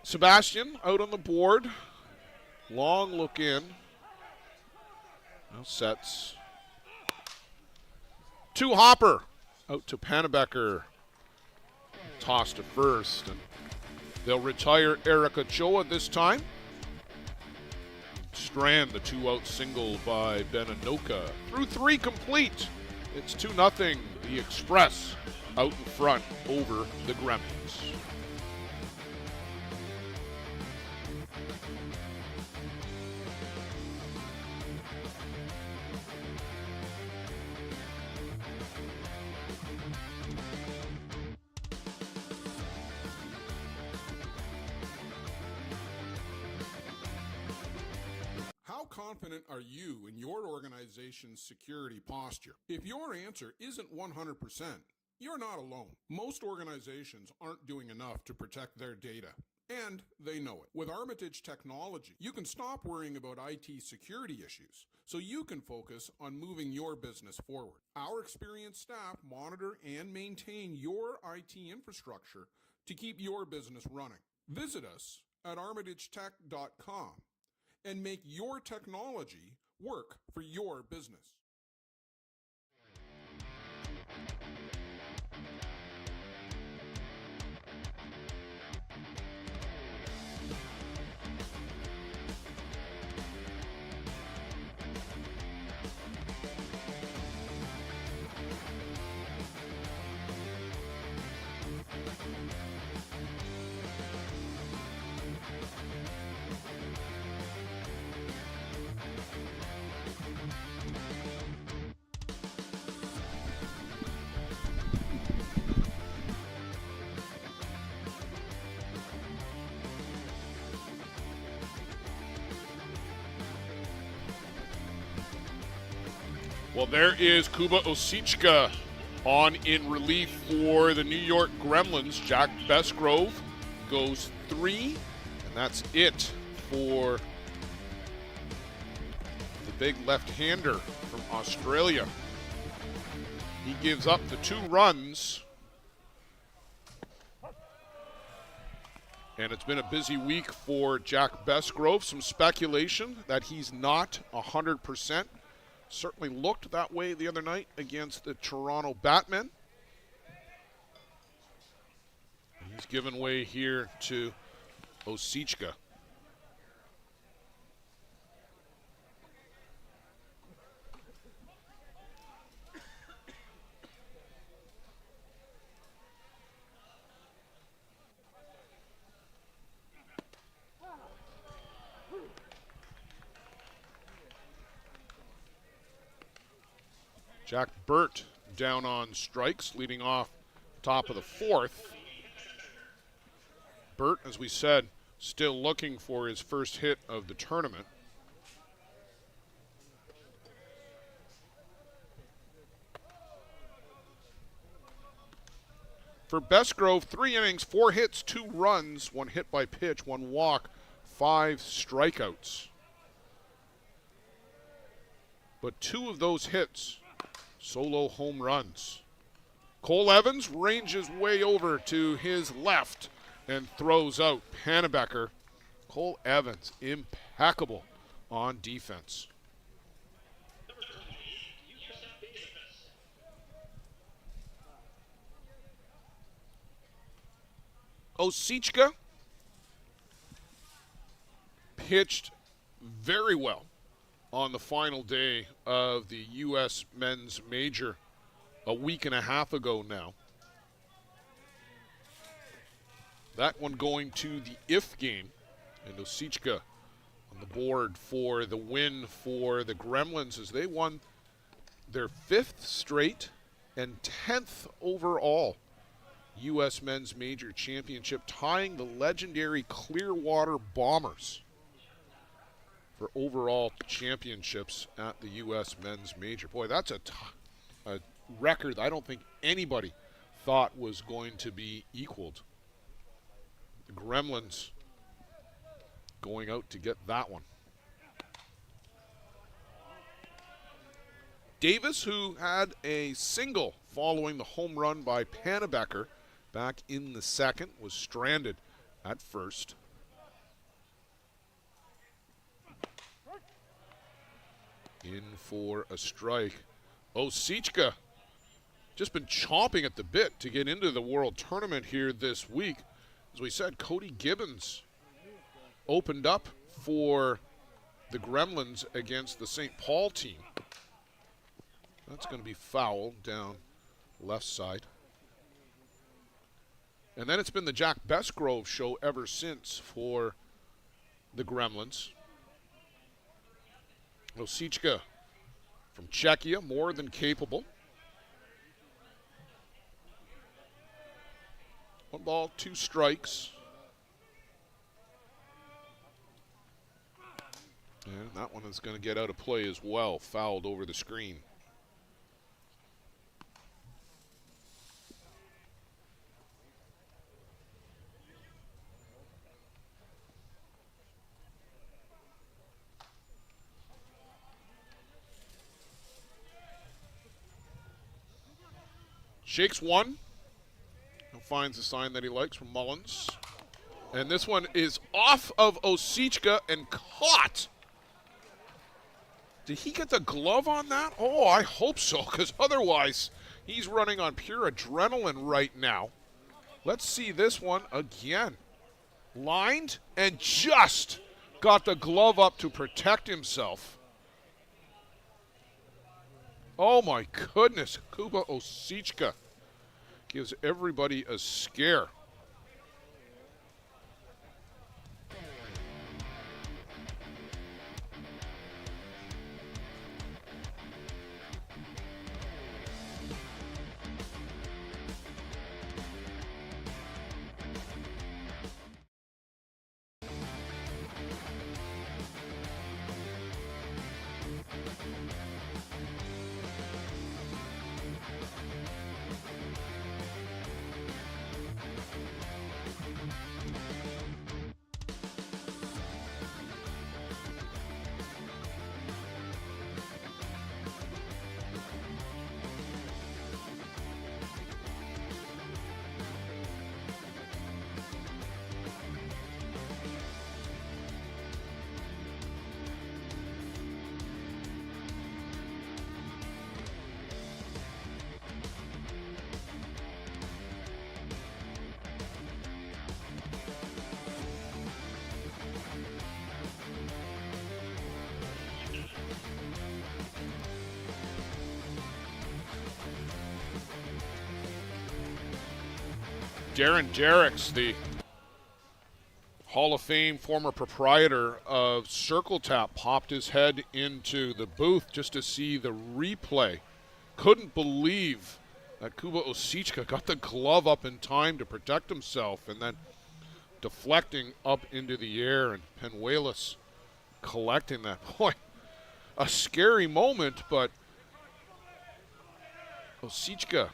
Sebastian out on the board. Long look in. Now sets. To Hopper. Out to Pannebecker. Toss to first. And they'll retire Eric Ochoa this time. Strand, the 2-out single by Benanoka. Through 3 complete. It's 2-0. The Express out in front over the Gremlins.
How confident are you in your organization's security posture? If your answer isn't 100%, you're not alone. Most organizations aren't doing enough to protect their data, and they know it. With Armitage technology, you can stop worrying about IT security issues so you can focus on moving your business forward. Our experienced staff monitor and maintain your IT infrastructure to keep your business running. Visit us at armitagetech.com and make your technology work for your business.
Well, there is Kuba Osichka on in relief for the New York Gremlins. Jack Besgrove goes 3, and that's it for the big left-hander from Australia. He gives up the 2 runs. And it's been a busy week for Jack Besgrove. Some speculation that he's not 100%. Certainly looked that way the other night against the Toronto Batmen. He's given way here to Osichka. Jack Burt down on strikes, leading off top of the fourth. Burt, as we said, still looking for his first hit of the tournament. For Besgrove, 3 innings, 4 hits, 2 runs, 1 hit by pitch, 1 walk, 5 strikeouts. But 2 of those hits, solo home runs. Cole Evans ranges way over to his left and throws out Pannebecker. Cole Evans, impeccable on defense. Osichka pitched very well on the final day of the U.S. Men's Major a week and a half ago now. That one going to the if game, and Osichka on the board for the win for the Gremlins as they won their 5th straight and 10th overall U.S. Men's Major Championship, tying the legendary Clearwater Bombers for overall championships at the U.S. Men's Major. Boy, that's a record I don't think anybody thought was going to be equaled. The Gremlins going out to get that one. Davis, who had a single following the home run by Pannebecker back in the second, was stranded at first. In for a strike. Osichka just been chomping at the bit to get into the World Tournament here this week. As we said, Cody Gibbons opened up for the Gremlins against the St. Paul team. That's going to be foul down left side. And then it's been the Jack Besgrove show ever since for the Gremlins. Osichka from Czechia, more than capable. 1 ball, 2 strikes. And that one is going to get out of play as well, fouled over the screen. Shakes one. Finds the sign that he likes from Mullins. And this one is off of Osichka and caught. Did he get the glove on that? Oh, I hope so, because otherwise he's running on pure adrenaline right now. Let's see this one again. Lined and just got the glove up to protect himself. Oh my goodness, Kuba Osichka gives everybody a scare. Darren Derricks, the Hall of Fame former proprietor of Circle Tap, popped his head into the booth just to see the replay. Couldn't believe that Kuba Osichka got the glove up in time to protect himself and then deflecting up into the air, and Penuelas collecting that. Boy, a scary moment, but Osichka,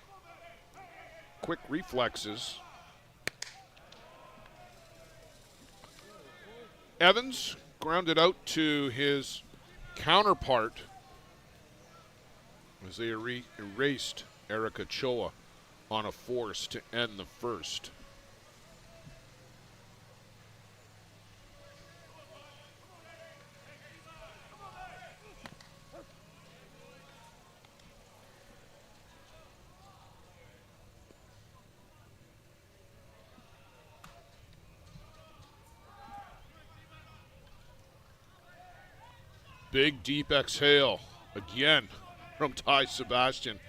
quick reflexes. Evans grounded out to his counterpart as they erased Eric Ochoa on a force to end the first. Big deep exhale again from Ty Sebastian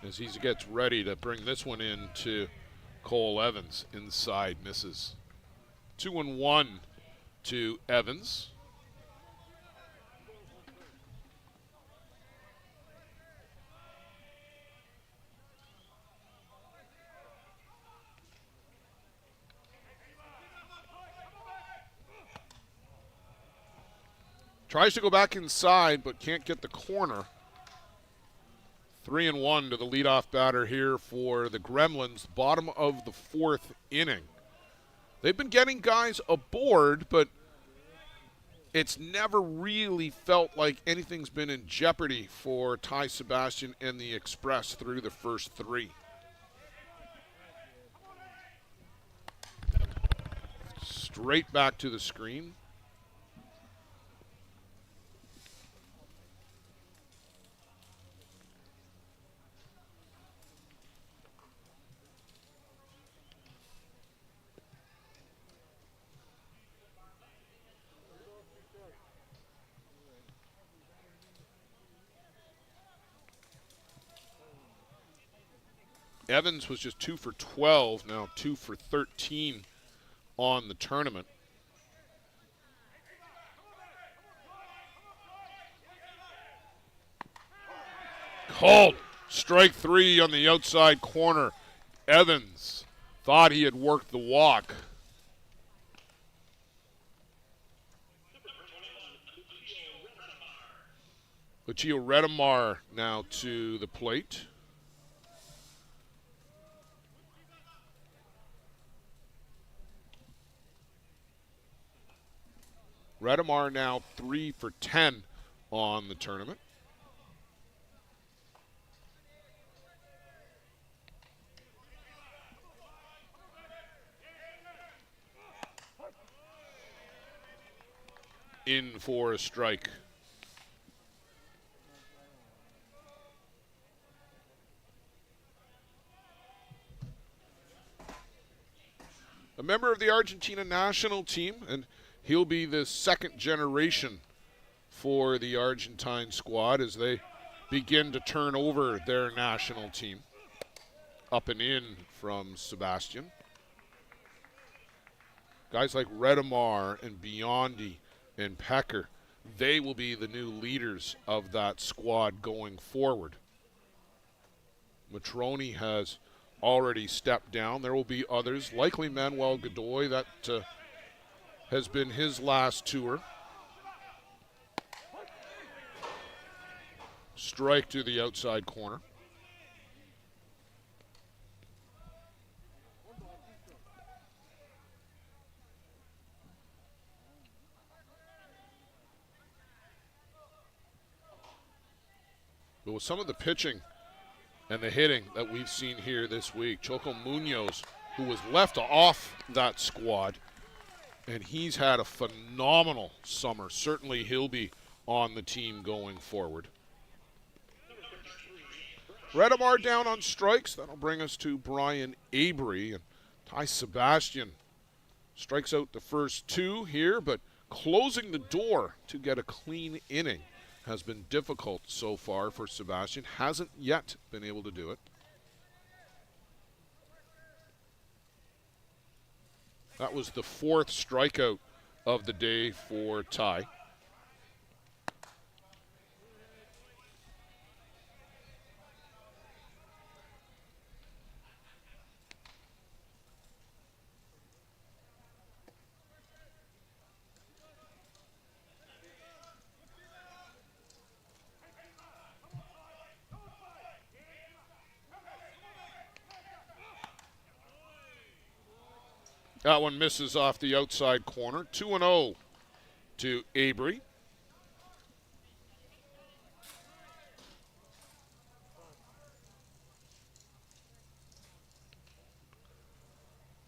as he gets ready to bring this one in to Cole Evans. Inside, misses. 2-1 to Evans. Tries to go back inside, but can't get the corner. 3-1 to the leadoff batter here for the Gremlins, bottom of the fourth inning. They've been getting guys aboard, but it's never really felt like anything's been in jeopardy for Ty Sebastian and the Express through the first three. Straight back to the screen. Evans was just 2 for 12, now 2 for 13 on the tournament. Called. Strike three on the outside corner. Evans thought he had worked the walk. Lucio Redemar now to the plate. Redemar now 3 for 10 on the tournament. In for a strike. A member of the Argentina national team, and he'll be the second generation for the Argentine squad as they begin to turn over their national team. Up and in from Sebastian. Guys like Redemar and Biondi and Pecker, they will be the new leaders of that squad going forward. Matroni has already stepped down. There will be others, likely Manuel Godoy, that has been his last tour. Strike to the outside corner. But with some of the pitching and the hitting that we've seen here this week, Choco Munoz, who was left off that squad, and he's had a phenomenal summer. Certainly he'll be on the team going forward. Redemar down on strikes. That'll bring us to Brian Avery. And Ty Sebastian strikes out the first two here, but closing the door to get a clean inning has been difficult so far for Sebastian. Hasn't yet been able to do it. That was the 4th strikeout of the day for Ty. That one misses off the outside corner. 2-0 to Avery.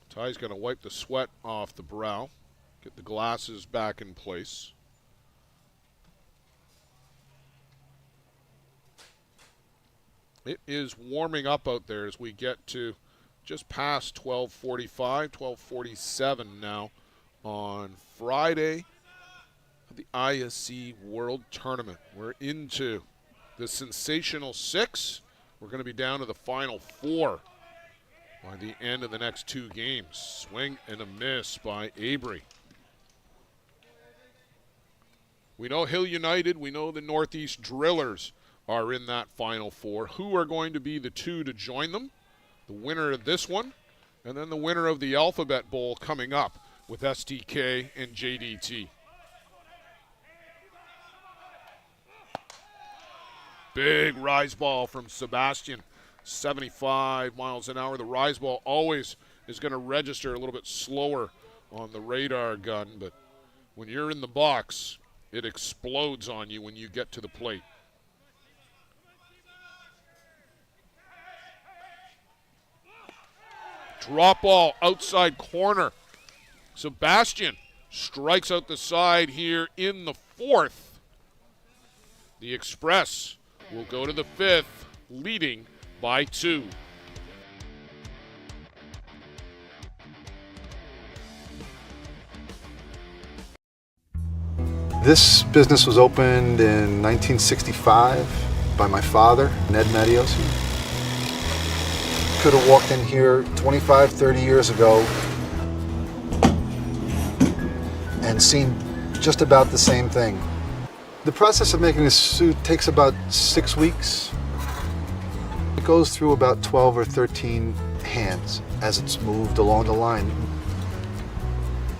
Ty's going to wipe the sweat off the brow, get the glasses back in place. It is warming up out there as we get to just past 12:45, 12:47 now on Friday of the ISC World Tournament. We're into the sensational 6. We're going to be down to the final 4 by the end of the next 2 games. Swing and a miss by Avery. We know Hill United, we know the Northeast Drillers are in that final 4. Who are going to be the 2 to join them? The winner of this one, and then the winner of the Alphabet Bowl coming up with STK and JDT. Big rise ball from Sebastian, 75 miles an hour. The rise ball always is going to register a little bit slower on the radar gun, but when you're in the box, it explodes on you when you get to the plate. Drop ball outside corner. Sebastian strikes out the side here in the 4th. The Express will go to the 5th, leading by 2.
This business was opened in 1965 by my father, Ned Mattiosi. Could have walked in here 25, 30 years ago and seen just about the same thing. The process of making a suit takes about 6 weeks. It goes through about 12 or 13 hands as it's moved along the line.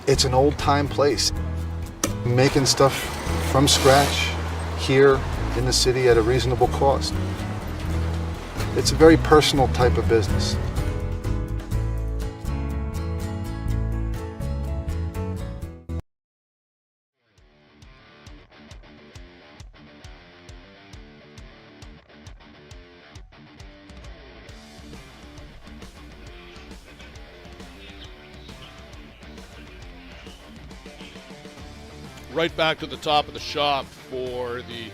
It's an old-time place. Making stuff from scratch here in the city at a reasonable cost. It's a very personal type of business.
Right back to the top of the shop for the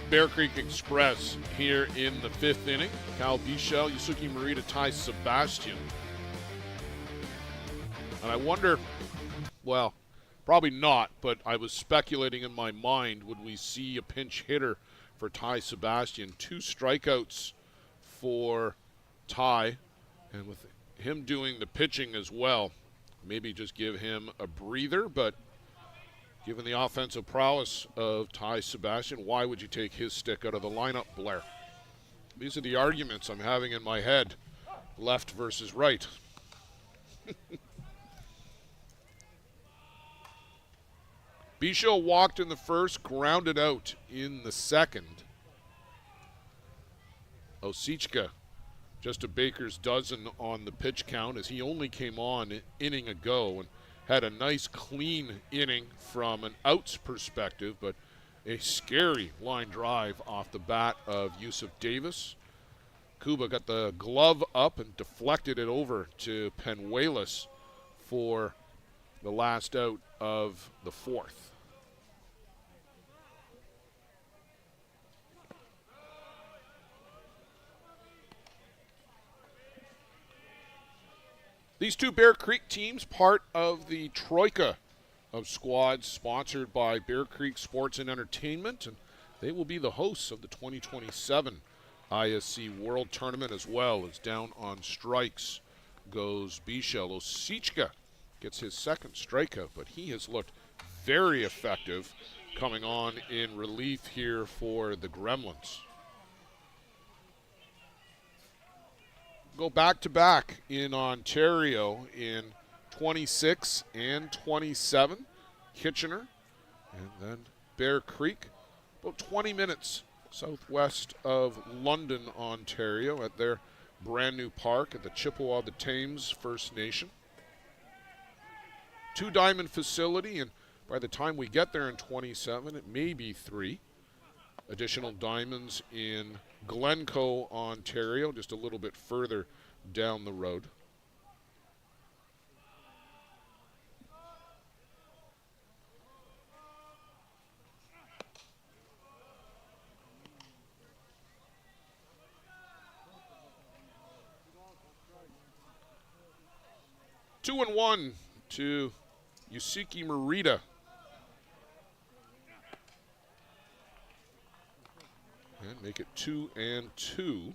Bear Creek Express here in the 5th inning. Cal Bichel, Yusuke Morita, Ty Sebastian. And I wonder, well, probably not, but I was speculating in my mind, would we see a pinch hitter for Ty Sebastian? 2 strikeouts for Ty, and with him doing the pitching as well, maybe just give him a breather, but given the offensive prowess of Ty Sebastian, why would you take his stick out of the lineup, Blair? These are the arguments I'm having in my head, left versus right. Bichel walked in the 1st, grounded out in the 2nd. Osichka, just a baker's dozen on the pitch count as he only came on an inning ago and had a nice clean inning from an outs perspective, but a scary line drive off the bat of Yusuf Davis. Kuba got the glove up and deflected it over to Penuelas for the last out of the 4th. These 2 Bear Creek teams, part of the troika of squads sponsored by Bear Creek Sports and Entertainment, and they will be the hosts of the 2027 ISC World Tournament as well. As down on strikes goes Bichel. Osichka gets his second strikeout, but he has looked very effective coming on in relief here for the Gremlins. Go back-to-back in Ontario in 26 and 27, Kitchener, and then Bear Creek, about 20 minutes southwest of London, Ontario, at their brand new park at the Chippewa-of-the-Thames First Nation. 2-diamond facility, and by the time we get there in 27, it may be 3. Additional diamonds in Glencoe, Ontario, just a little bit further down the road. Two and one to Yusiki Marita. And make it 2-2.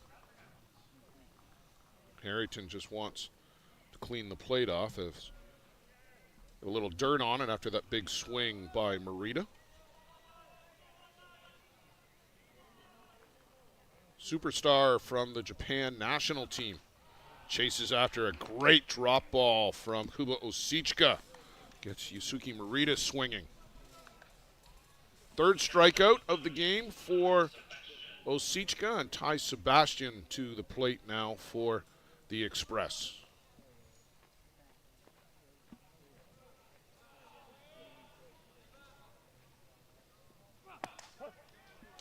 Harrington just wants to clean the plate off. There's a little dirt on it after that big swing by Marita. Superstar from the Japan national team chases after a great drop ball from Kuba Osichka. Gets Yusuke Marita swinging. Third strikeout of the game for Osichka, and Ty Sebastian to the plate now for the Express.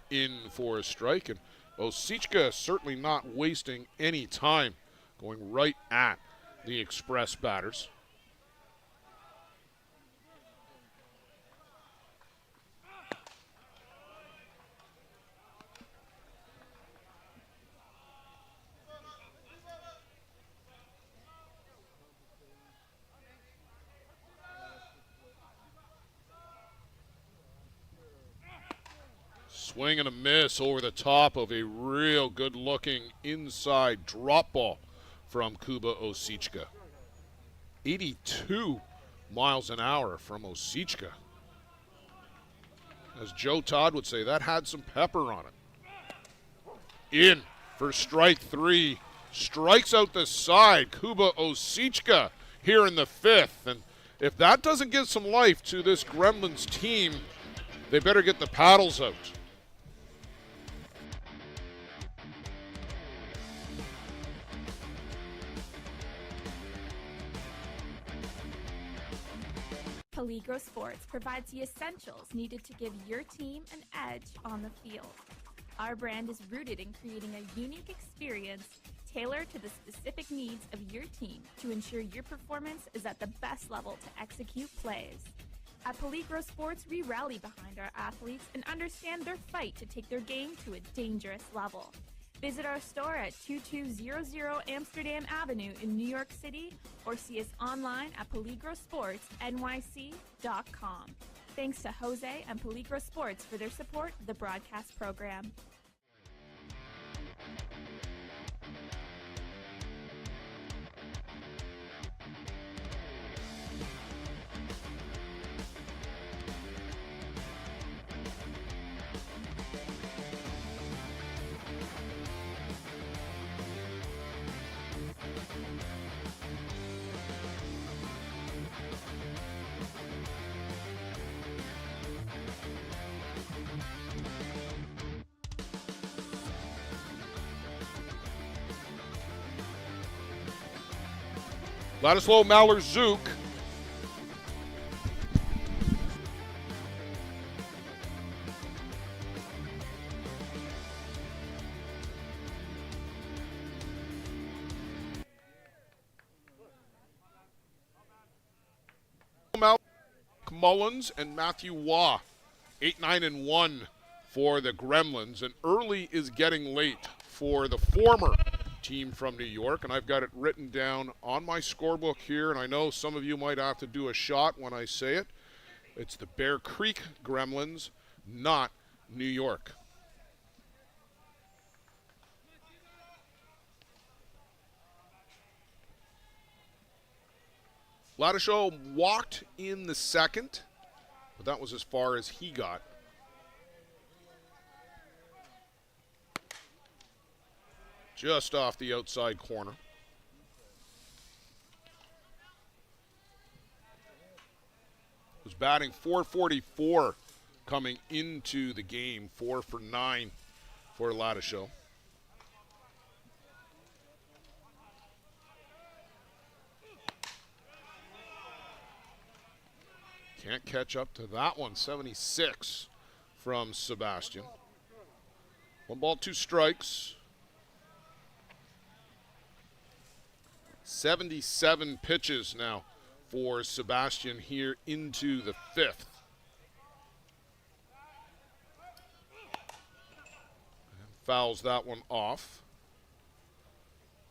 In for a strike, and Osichka certainly not wasting any time, going right at the Express batters. Swing and a miss over the top of a real good-looking inside drop ball from Kuba Osichka. 82 miles an hour from Osichka. As Joe Todd would say, that had some pepper on it. In for strike 3. Strikes out the side. Kuba Osichka here in the 5th. And if that doesn't give some life to this Gremlins team, they better get the paddles out.
Peligro Sports provides the essentials needed to give your team an edge on the field. Our brand is rooted in creating a unique experience tailored to the specific needs of your team to ensure your performance is at the best level to execute plays. At Peligro Sports, we rally behind our athletes and understand their fight to take their game to a dangerous level. Visit our store at 2200 Amsterdam Avenue in New York City or see us online at peligrosportsnyc.com. Thanks to Jose and Peligro Sports for their support of the broadcast program.
Ladislav Malerzuk. Mullins and Matthew Waugh, 8-9-1 for the Gremlins, and early is getting late for the former team from New York, and I've got it written down on my scorebook here, and I know some of you might have to do a shot when I say it. It's the Bear Creek Gremlins, not New York. Ladishaw walked in the second, but that was as far as he got. Just off the outside corner. Was batting .444 coming into the game, 4 for 9 for Ladishaw. Can't catch up to that one. 76 from Sebastian. 1 ball, 2 strikes. 77 pitches now for Sebastian here into the 5th. And fouls that one off.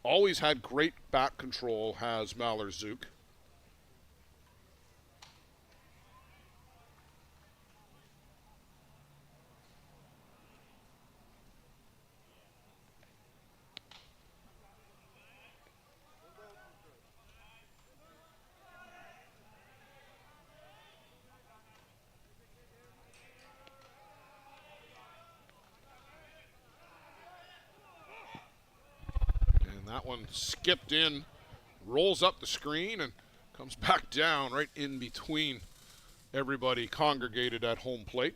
Always had great bat control, has Malheur-Zook. That one skipped in, rolls up the screen, and comes back down right in between everybody congregated at home plate.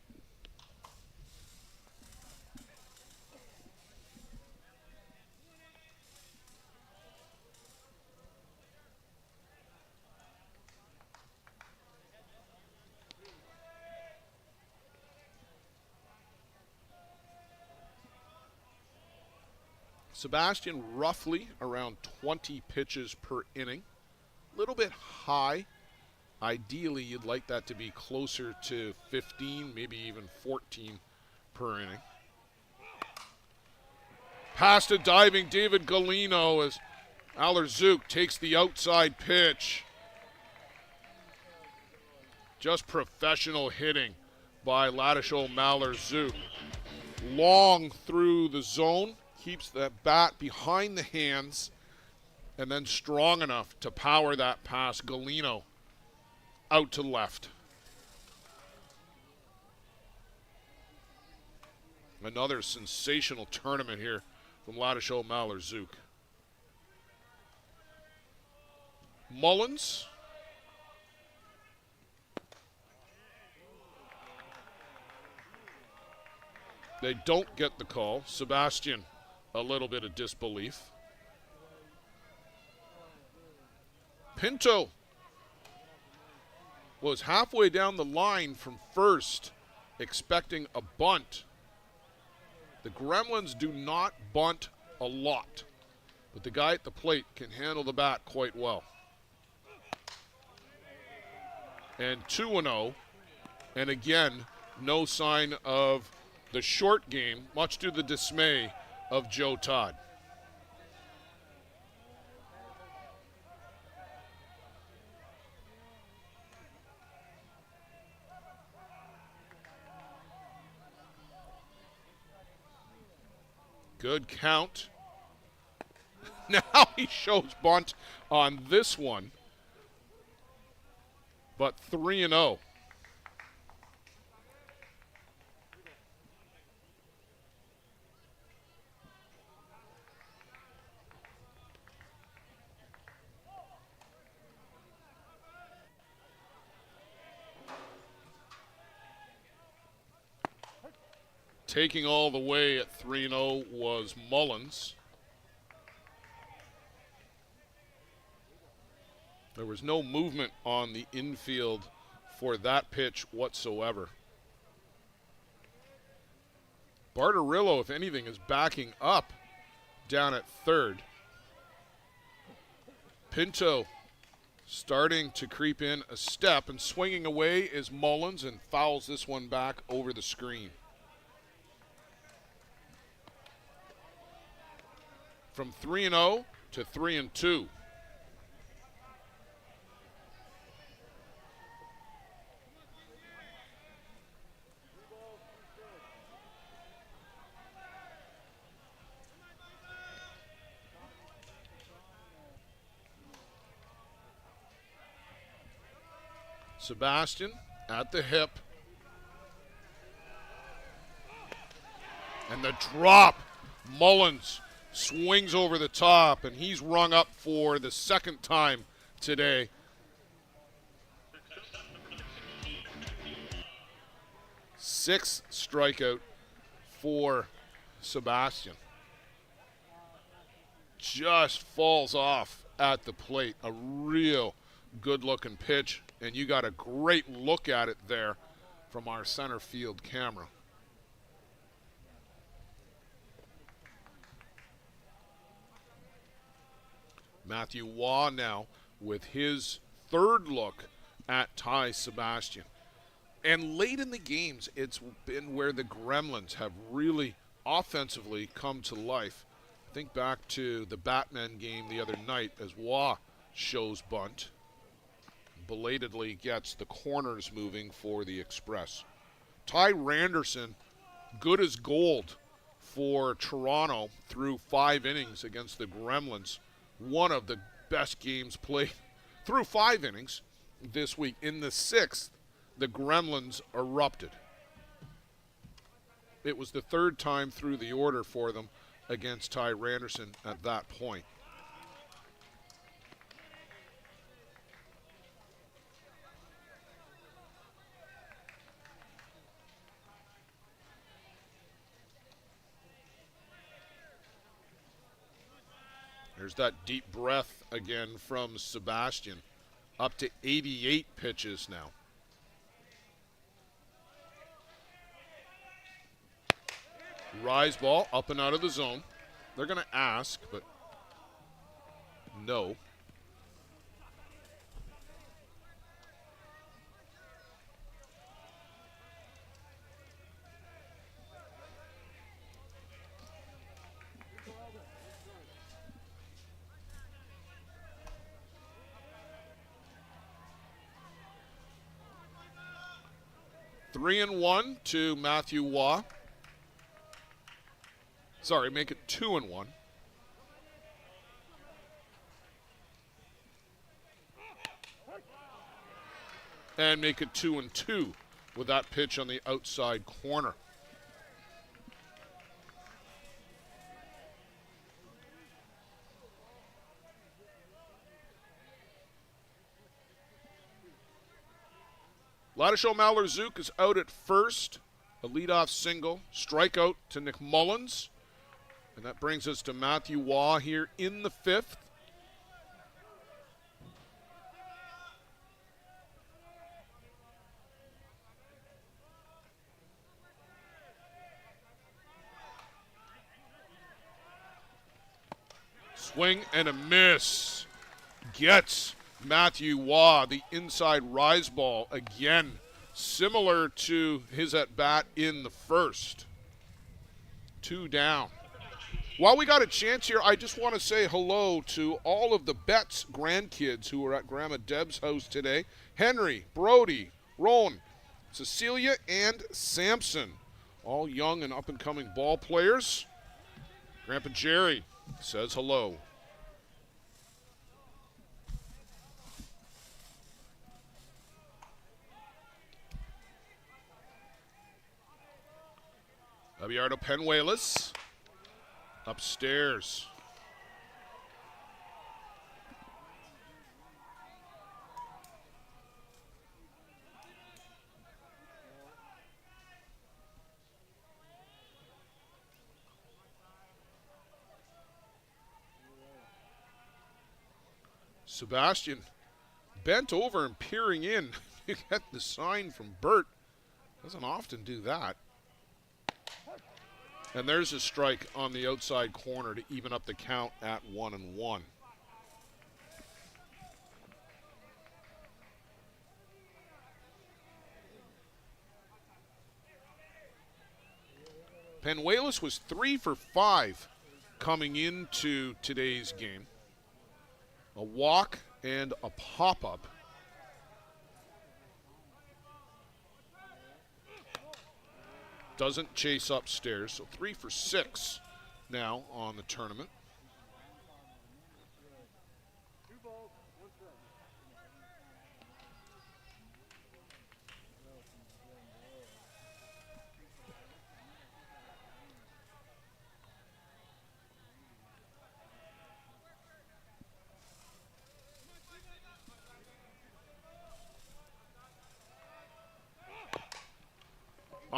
Sebastian roughly around 20 pitches per inning. A little bit high. Ideally, you'd like that to be closer to 15, maybe even 14 per inning. Past a diving David Galino as Malheur-Zook takes the outside pitch. Just professional hitting by Ladishaw Malheur-Zook. Long through the zone. Keeps that bat behind the hands and then strong enough to power that pass. Galino out to left. Another sensational tournament here from Ladishaw Malheur-Zook. Mullins. They don't get the call. Sebastian, a little bit of disbelief. Pinto was halfway down the line from first, expecting a bunt. The Gremlins do not bunt a lot, but the guy at the plate can handle the bat quite well. And 2-0, and again, no sign of the short game, much to the dismay of Joe Todd. Good count. Now he shows bunt on this one, but 3-0. Taking all the way at 3-0 was Mullins. There was no movement on the infield for that pitch whatsoever. Barterillo, if anything, is backing up down at third. Pinto starting to creep in a step, and swinging away is Mullins and fouls this one back over the screen. From 3-0 to 3-2. Sebastian at the hip. And the drop. Mullins swings over the top, and he's rung up for the second time today. Sixth strikeout for Sebastian. Just falls off at the plate. A real good-looking pitch, and you got a great look at it there from our center field camera. Matthew Waugh now with his third look at Ty Sebastian. And late in the games, it's been where the Gremlins have really offensively come to life. Think back to the Batman game the other night as Waugh shows bunt. Belatedly gets the corners moving for the Express. Ty Randerson, good as gold for Toronto through 5 innings against the Gremlins. One of the best games played through 5 innings this week. In the 6th, the Gremlins erupted. It was the 3rd time through the order for them against Ty Randerson at that point. There's that deep breath again from Sebastian. Up to 88 pitches now. Rise ball up and out of the zone. They're going to ask, but no. Three and 1 to Matthew Waugh. Sorry, make it 2 and 1. And make it 2 and 2 with that pitch on the outside corner. Ladisho Malherzuk is out at first. A leadoff single. Strikeout to Nick Mullins. And that brings us to Matthew Waugh here in the 5th. Swing and a miss. Gets Matthew Waugh the inside rise ball again, similar to his at-bat in the 1st. 2 down. While we got a chance here, I just want to say hello to all of the Betts grandkids who were at Grandma Deb's house today. Henry, Brody, Rowan, Cecilia, and Samson. All young and up-and-coming ball players. Grandpa Jerry says hello. Abiardo Penuelas upstairs. Sebastian bent over and peering in. You get the sign from Bert. Doesn't often do that. And there's a strike on the outside corner to even up the count at 1-1. Penuelas was 3 for 5 coming into today's game. A walk and a pop-up. Doesn't chase upstairs, so 3 for 6 now on the tournament.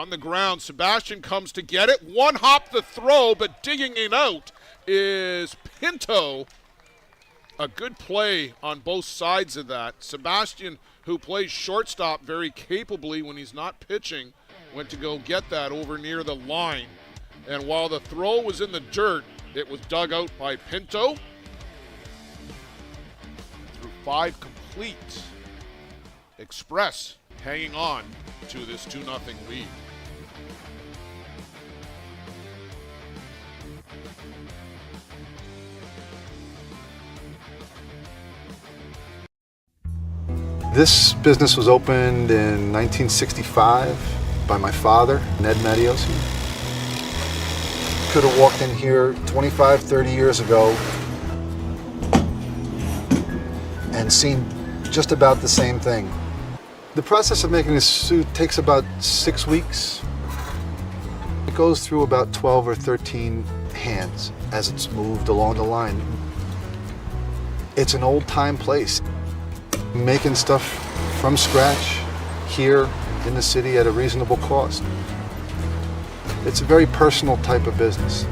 On the ground, Sebastian comes to get it. One hop the throw, but digging it out is Pinto. A good play on both sides of that. Sebastian, who plays shortstop very capably when he's not pitching, went to go get that over near the line. And while the throw was in the dirt, it was dug out by Pinto. Through 5 complete. Express hanging on to this 2-0 lead.
This business was opened in 1965 by my father, Ned Matiosi. Could have walked in here 25, 30 years ago and seen just about the same thing. The process of making this suit takes about 6 weeks. It goes through about 12 or 13 hands as it's moved along the line. It's an old-time place. Making stuff from scratch here in the city at a reasonable cost. It's a very personal type of business.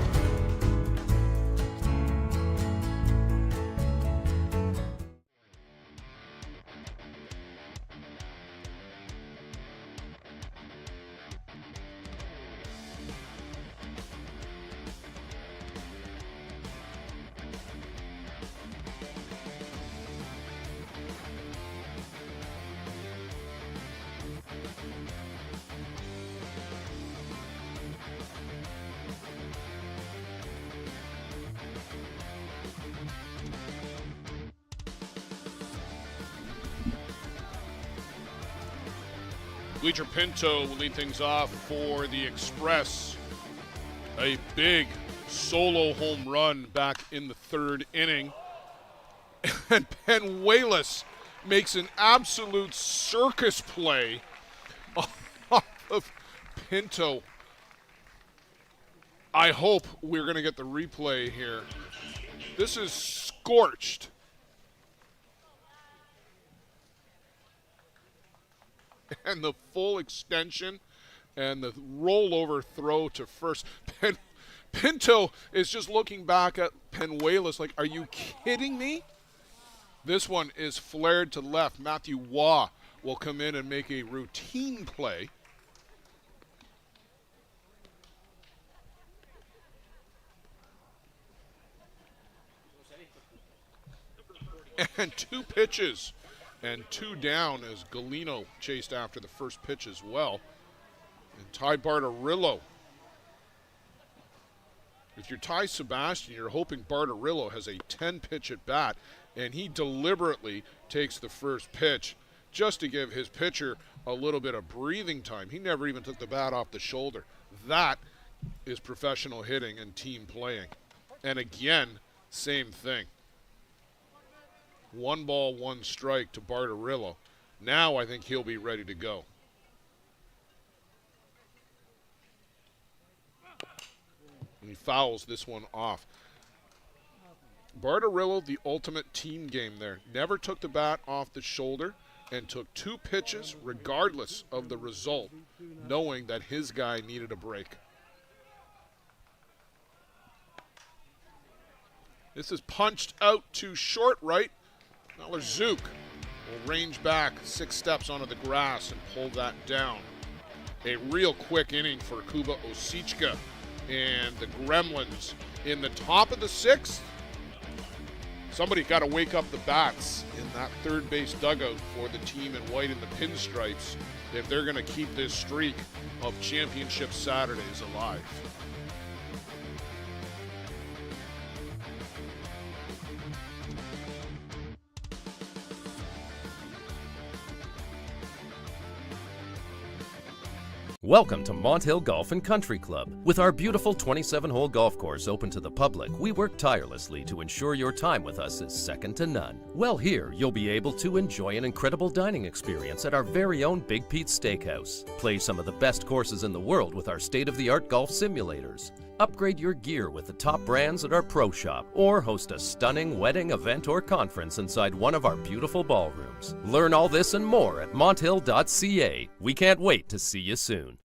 Bleacher Pinto will lead things off for the Express. A big solo home run back in the 3rd inning. And Penuelas makes an absolute circus play off of Pinto. I hope we're going to get the replay here. This is scorched. And the full extension and the rollover throw to first. Pinto is just looking back at Penuelas like, are you kidding me? This one is flared to left. Matthew Waugh will come in and make a routine play. And 2 pitches. And 2 down as Galino chased after the first pitch as well. And Ty Bartarillo. If you're Ty Sebastian, you're hoping Bartarillo has a 10-pitch at bat, and he deliberately takes the first pitch just to give his pitcher a little bit of breathing time. He never even took the bat off the shoulder. That is professional hitting and team playing. And again, same thing. 1 ball, 1 strike to Bartarillo. Now I think he'll be ready to go. And he fouls this one off. Bartarillo, the ultimate team game there. Never took the bat off the shoulder and took 2 pitches regardless of the result, knowing that his guy needed a break. This is punched out to short right. Zook will range back 6 steps onto the grass and pull that down. A real quick inning for Kuba Osichka and the Gremlins. In the top of the 6th, somebody got to wake up the bats in that 3rd base dugout for the team in white in the pinstripes if they're going to keep this streak of championship Saturdays alive.
Welcome to Mont Hill Golf and Country Club. With our beautiful 27-hole golf course open to the public, we work tirelessly to ensure your time with us is second to none. Well, here you'll be able to enjoy an incredible dining experience at our very own Big Pete's Steakhouse. Play some of the best courses in the world with our state-of-the-art golf simulators. Upgrade your gear with the top brands at our pro shop, or host a stunning wedding, event, or conference inside one of our beautiful ballrooms. Learn all this and more at monthill.ca. We can't wait to see you soon.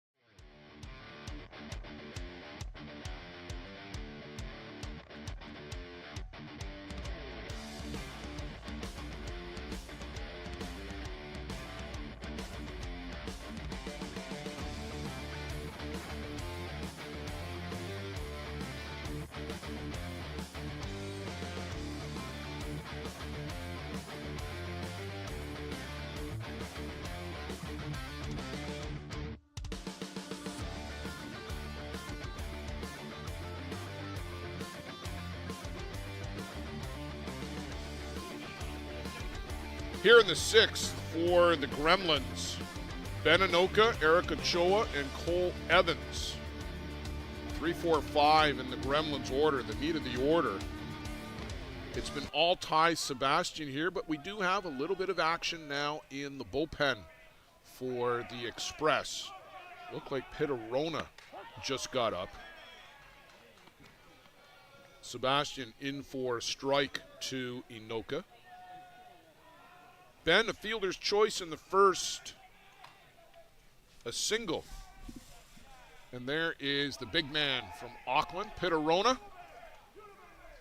Here in the sixth for the Gremlins, Ben Anoka, Eric Ochoa, and Cole Evans. 3, 4, 5 in the Gremlins order, the meat of the order. It's been all Ty Sebastian here, but we do have a little bit of action now in the bullpen for the Express. Looked like Pitterona just got up. Sebastian in for strike to Inoka. Ben, a fielder's choice in the first. A single. And there is the big man from Auckland, Pitterona.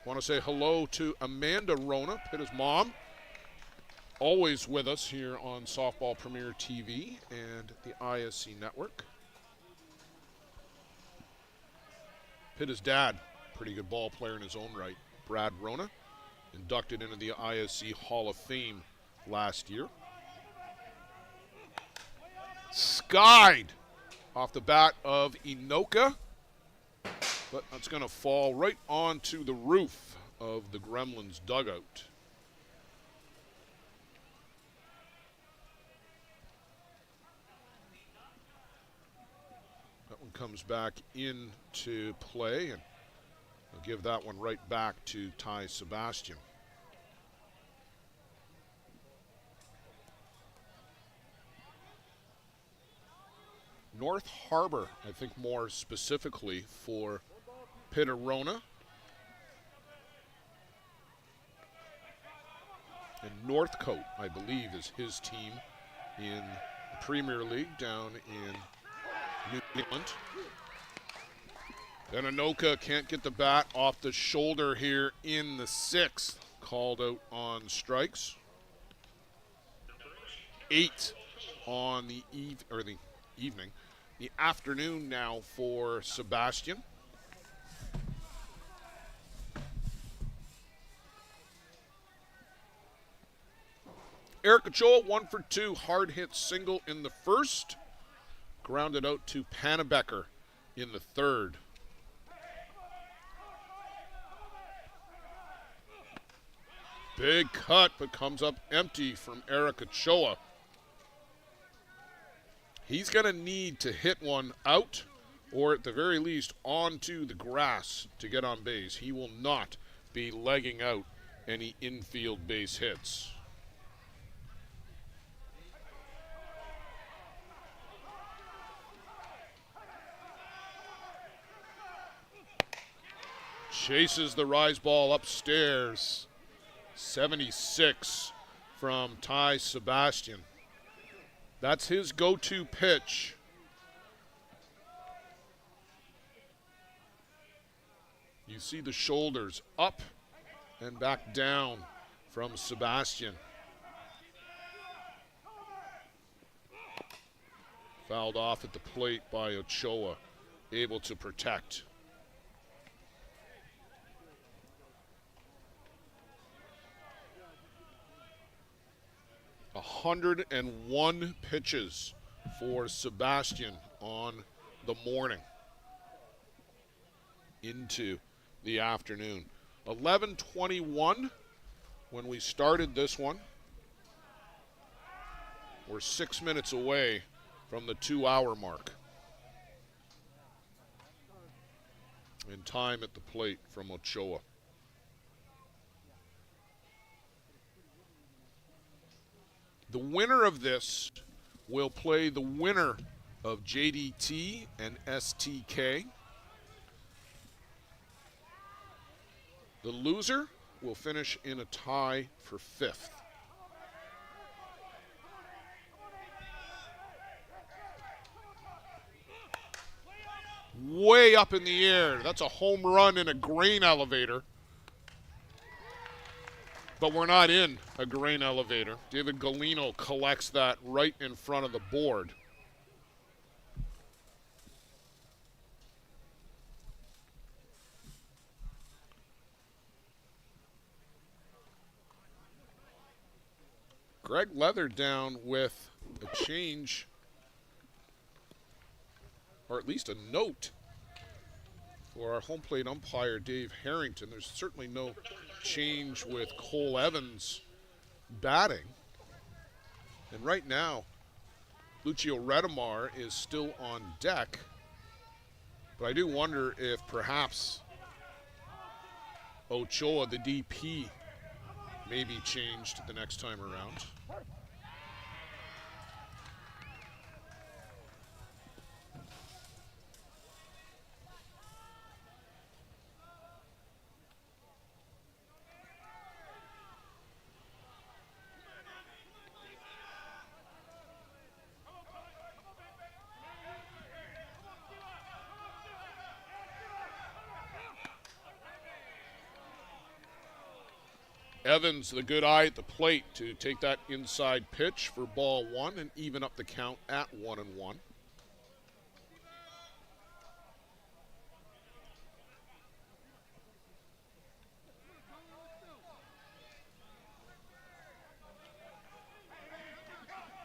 Want to say hello to Amanda Rona, Pitta's mom. Always with us here on Softball Premier TV and the ISC Network. Pitta's dad, pretty good ball player in his own right, Brad Rona, inducted into the ISC Hall of Fame last year. Skied off the bat of Inoka, but that's going to fall right onto the roof of the Gremlins dugout. That one comes back into play, and I'll give that one right back to Ty Sebastian. North Harbor, I think more specifically for Pitterona. And Northcote, I believe, is his team in the Premier League down in New Zealand. Then Anoka can't get the bat off the shoulder here in the sixth. Called out on strikes. 8 on the evening. The afternoon now for Sebastian. Eric Ochoa, 1 for 2, hard hit single in the first. Grounded out to Panabecker in the third. Big cut, but comes up empty from Eric Ochoa. He's going to need to hit one out, or at the very least onto the grass to get on base. He will not be legging out any infield base hits. Chases the rise ball upstairs. 76 from Ty Sebastian. That's his go-to pitch. You see the shoulders up and back down from Sebastian. Fouled off at the plate by Ochoa, able to protect. 101 pitches for Sebastian on the morning into the afternoon. 11:21 when we started this one. We're 6 minutes away from the 2-hour mark. In time at the plate from Ochoa. The winner of this will play the winner of JDT and STK. The loser will finish in a tie for 5th. Way up in the air. That's a home run in a grain elevator. But we're not in a grain elevator. David Galino collects that right in front of the board. Greg Leather down with a change, or at least a note, for our home plate umpire, Dave Harrington. There's certainly no change with Cole Evans batting. And right now, Lucio Redomar is still on deck. But I do wonder if perhaps Ochoa, the DP, may be changed the next time around. Evans, the good eye at the plate to take that inside pitch for ball one and even up the count at 1-1.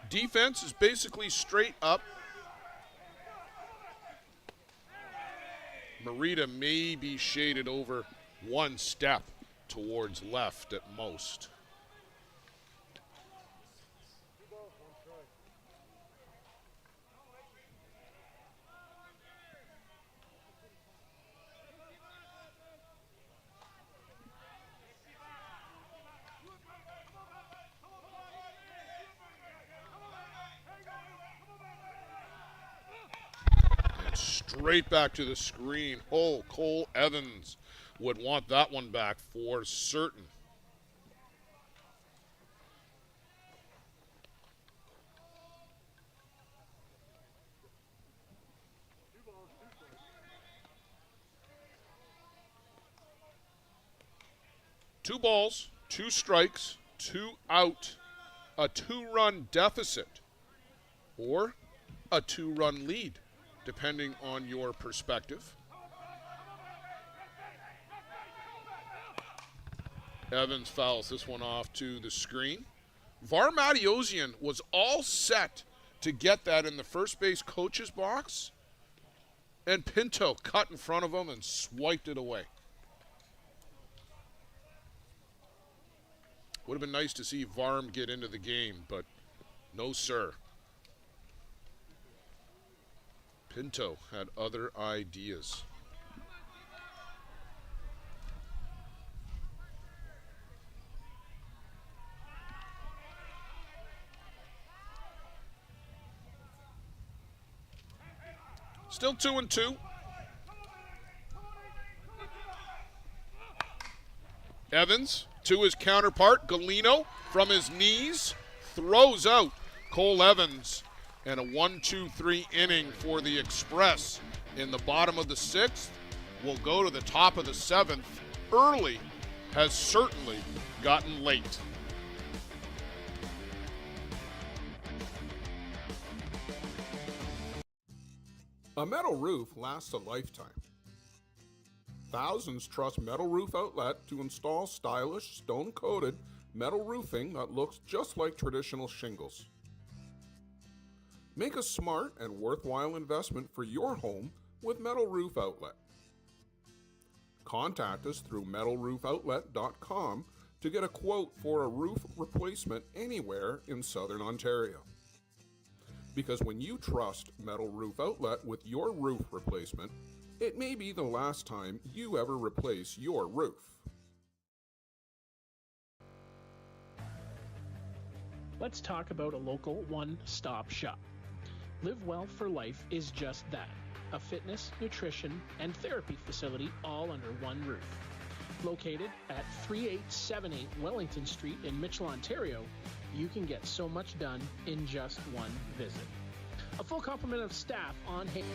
Defense is basically straight up. Merida may be shaded over one step towards left at most. And straight back to the screen. Oh, Cole Evans would want that one back for certain. Two balls, two strikes, two out, a two-run deficit, or a two-run lead, depending on your perspective. Evans fouls this one off to the screen. Varmatiosian was all set to get that in the first base coach's box, and Pinto cut in front of him and swiped it away. Would have been nice to see Varm get into the game, but no sir. Pinto had other ideas. Still 2-2. Evans to his counterpart, Galino, from his knees, throws out Cole Evans, and a 1-2-3 inning for the Express. In the bottom of the sixth, will go to the top of the seventh. Early has certainly gotten late.
A metal roof lasts a lifetime. Thousands trust Metal Roof Outlet to install stylish, stone-coated metal roofing that looks just like traditional shingles. Make a smart and worthwhile investment for your home with Metal Roof Outlet. Contact us through metalroofoutlet.com to get a quote for a roof replacement anywhere in Southern Ontario. Because when you trust Metal Roof Outlet with your roof replacement, it may be the last time you ever replace your roof.
Let's talk about a local one-stop shop. Live Well for Life is just that, a fitness, nutrition, and therapy facility all under one roof. Located at 3878 Wellington Street in Mitchell, Ontario, you can get so much done in just one visit. A full complement of staff on hand.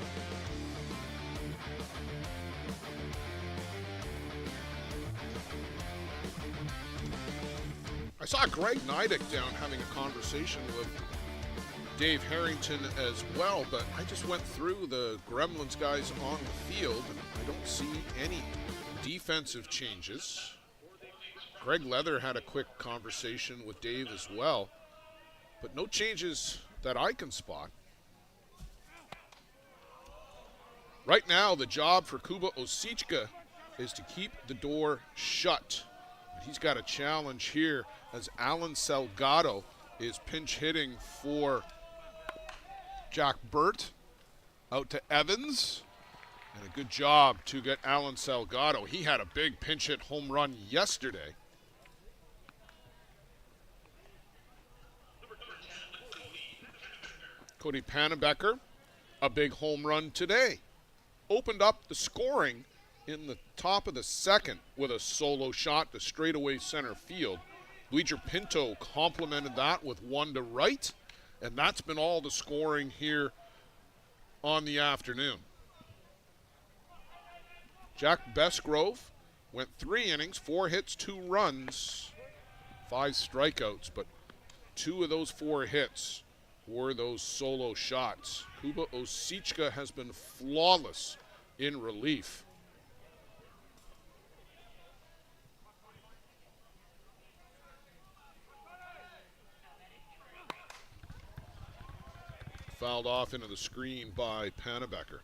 I saw Greg Nidick down having a conversation with Dave Harrington as well, but I just went through the Gremlins guys on the field, and I don't see any defensive changes. Greg Leather had a quick conversation with Dave as well, but no changes that I can spot. Right now, the job for Kuba Osichka is to keep the door shut. He's got a challenge here as Alan Salgado is pinch hitting for Jack Burt. Out to Evans. And a good job to get Alan Salgado. He had a big pinch hit home run yesterday. Cody Pannebecker, a big home run today. Opened up the scoring in the top of the second with a solo shot to straightaway center field. Bleacher Pinto complemented that with one to right, and that's been all the scoring here on the afternoon. Jack Besgrove went 3 innings, 4 hits, 2 runs, 5 strikeouts, but 2 of those 4 hits were those solo shots. Kuba Osichka has been flawless in relief. Fouled off into the screen by Pannebecker.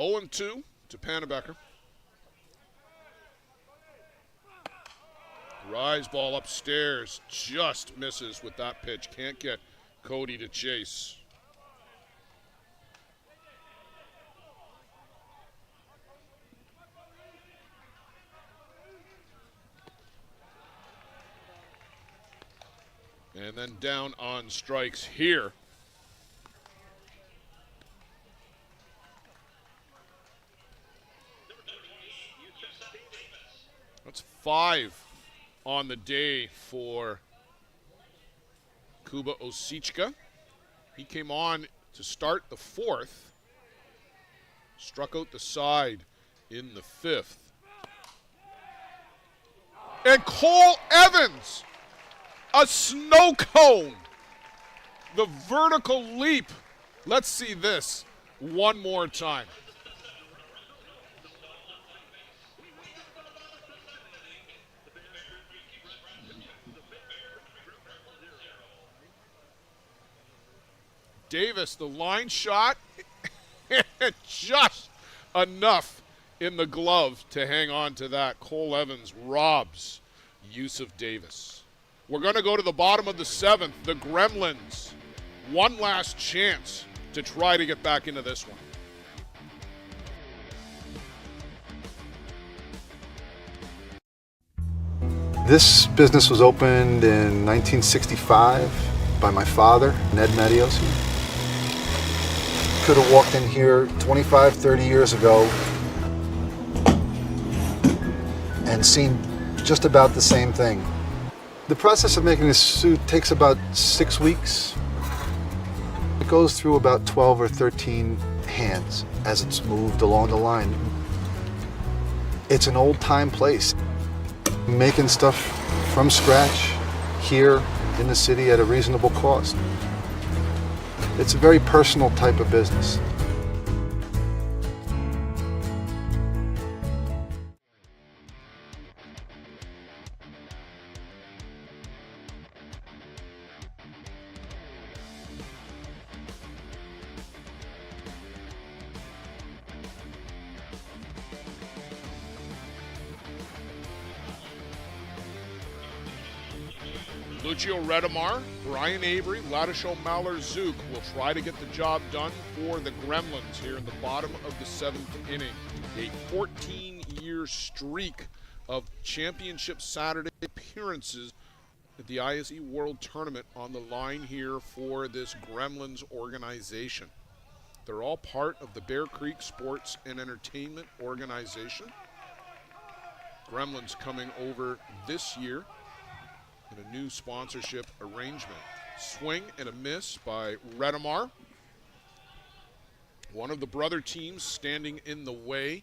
Oh, 0-2 to Pannebecker. Rise ball upstairs, just misses with that pitch. Can't get Cody to chase. And then down on strikes here. That's 5 on the day for Kuba Osichka. He came on to start the 4th. Struck out the side in the 5th. And Cole Evans, a snow cone. The vertical leap. Let's see this one more time. Davis, the line shot, just enough in the glove to hang on to that. Cole Evans robs Yusuf Davis. We're going to go to the bottom of the 7th. The Gremlins, one last chance to try to get back into this one.
This business was opened in 1965 by my father, Ned Matiosi. Could have walked in here 25, 30 years ago and seen just about the same thing. The process of making this suit takes about 6 weeks. It goes through about 12 or 13 hands as it's moved along the line. It's an old-time place. Making stuff from scratch here in the city at a reasonable cost. It's a very personal type of business.
Lucio Redemar, Brian Avery, Ladisho Maller-Zook will try to get the job done for the Gremlins here in the bottom of the 7th inning. A 14-year streak of championship Saturday appearances at the ISC World Tournament on the line here for this Gremlins organization. They're all part of the Bear Creek Sports and Entertainment organization. Gremlins coming over this year in a new sponsorship arrangement. Swing and a miss by Redemar. One of the brother teams standing in the way,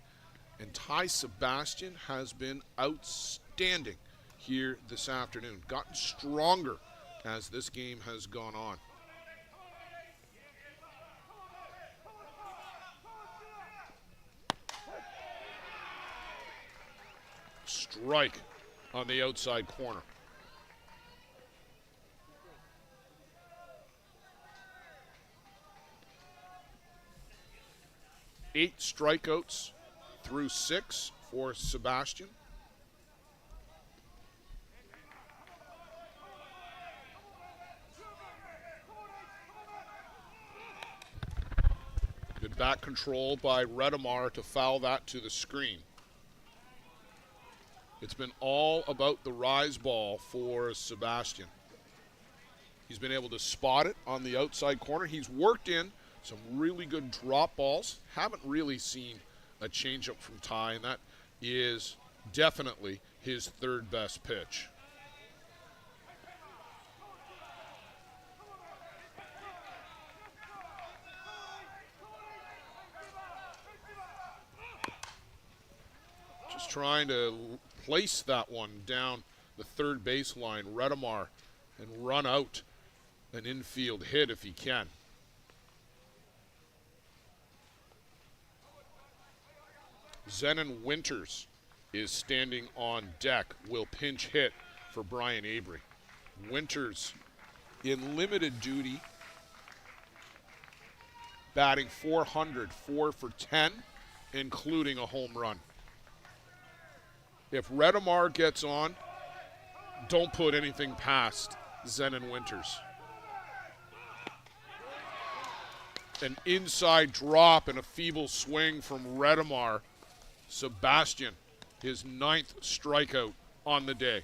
and Ty Sebastian has been outstanding here this afternoon. Gotten stronger as this game has gone on. Strike on the outside corner. 8 strikeouts through 6 for Sebastian. Good bat control by Redemar to foul that to the screen. It's been all about the rise ball for Sebastian. He's been able to spot it on the outside corner. He's worked in some really good drop balls. Haven't really seen a changeup from Ty, and that is definitely his third best pitch. Just trying to place that one down the third baseline, Redemar, and run out an infield hit if he can. Zenon Winters is standing on deck, will pinch hit for Brian Avery. Winters in limited duty, batting .400, 4 for 10, including a home run. If Redemar gets on, don't put anything past Zenon Winters. An inside drop and a feeble swing from Redemar. Sebastian, his 9th strikeout on the day.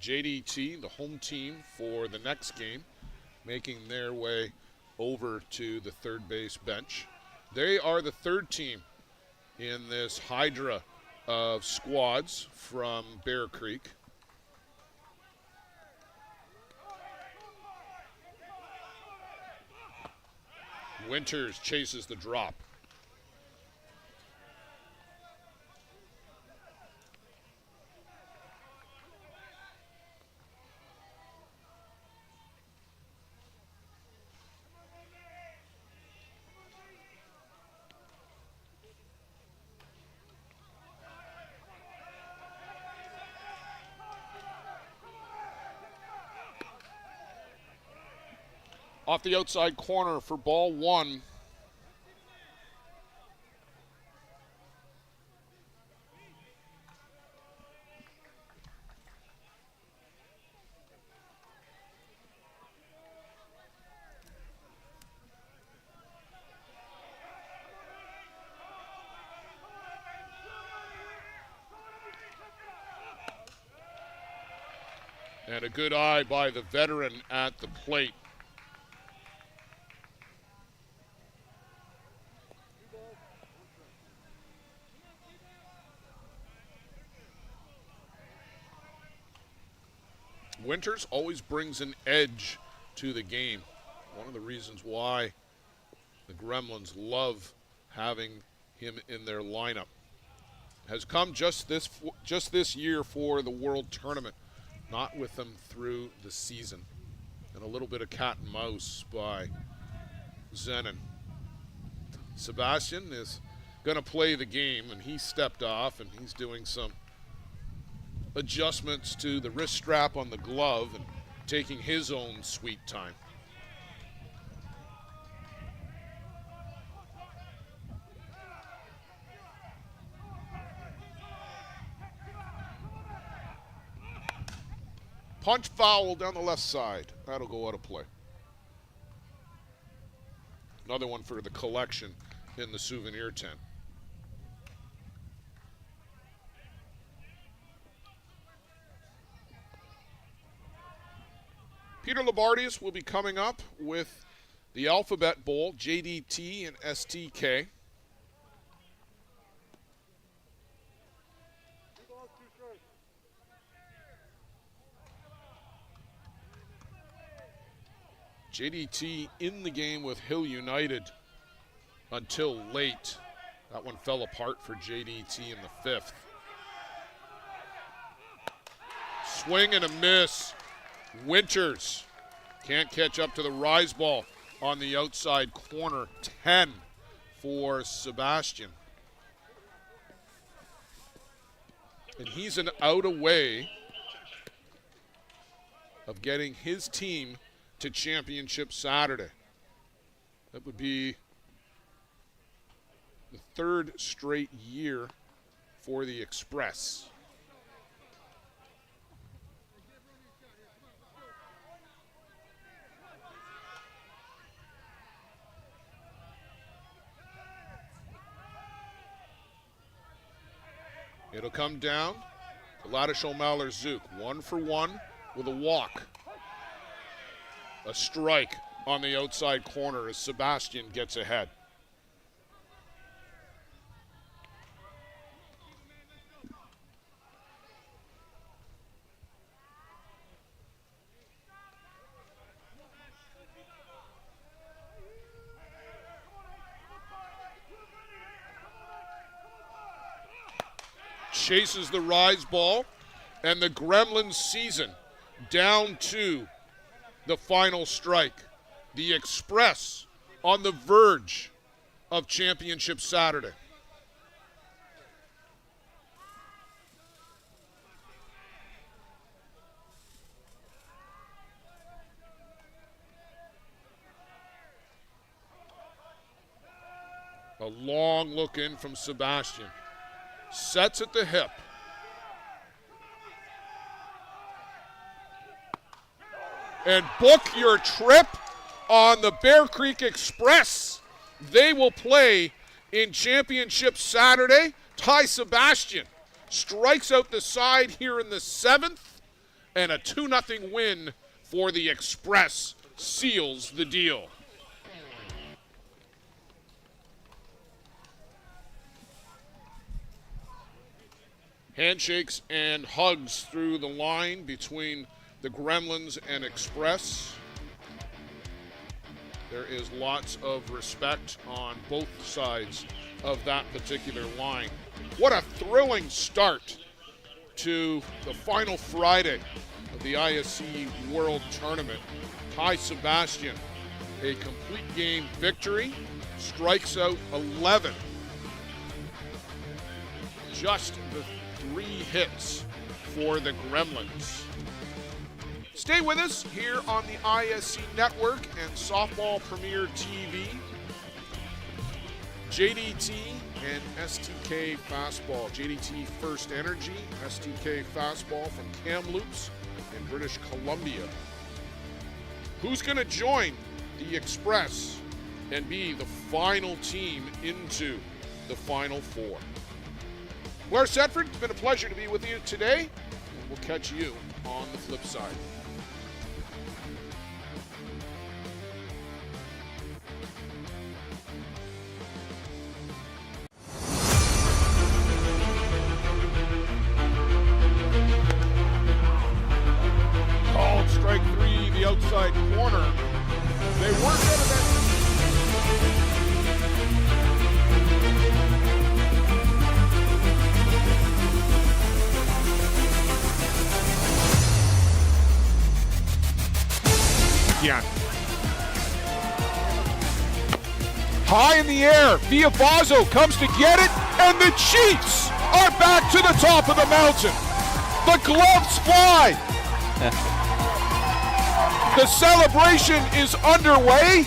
JDT, the home team for the next game, making their way over to the third base bench. They are the third team in this hydra of squads from Bear Creek. Winters chases the drop. Off the outside corner for ball 1. And a good eye by the veteran at the plate. Winters always brings an edge to the game. One of the reasons why the Gremlins love having him in their lineup. Has come just this year for the World Tournament, not with them through the season. And a little bit of cat and mouse by Zenon. Sebastian is going to play the game, and he stepped off, and he's doing some adjustments to the wrist strap on the glove and taking his own sweet time. Punch foul down the left side. That'll go out of play. Another one for the collection in the souvenir tent. Peter Labardius will be coming up with the Alphabet Bowl, JDT and STK. JDT in the game with Hill United until late That one fell apart for JDT in the 5th. Swing and a miss. Winters can't catch up to the rise ball on the outside corner. 10 for Sebastian. And he's an out away of getting his team to championship Saturday. That would be the 3rd straight year for the Express. It'll come down to Ladishol Maller-Zook. 1 for 1 with a walk. A strike on the outside corner as Sebastian gets ahead. Chases the rise ball, and the Gremlins season down to the final strike. The Express on the verge of championship Saturday. A long look in from Sebastian. Sets at the hip. And book your trip on the Bear Creek Express. They will play in championship Saturday. Ty Sebastian strikes out the side here in the 7th, and a 2-0 win for the Express seals the deal. Handshakes and hugs through the line between the Gremlins and Express. There is lots of respect on both sides of that particular line. What a thrilling start to the final Friday of the ISC World Tournament. Ty Sebastian, a complete game victory, strikes out 11. Just the 3 hits for the Gremlins. Stay with us here on the ISC Network and Softball Premier TV. JDT and STK Fastball. JDT First Energy, STK Fastball from Kamloops in British Columbia. Who's going to join the Express and be the final team into the Final Four? Blair Sedford, it's been a pleasure to be with you today, and we'll catch you on the flip side. Called strike 3, the outside corner. They weren't out of that. Yeah. High in the air, Viavazo comes to get it, and the Chiefs are back to the top of the mountain. The gloves fly. The celebration is underway.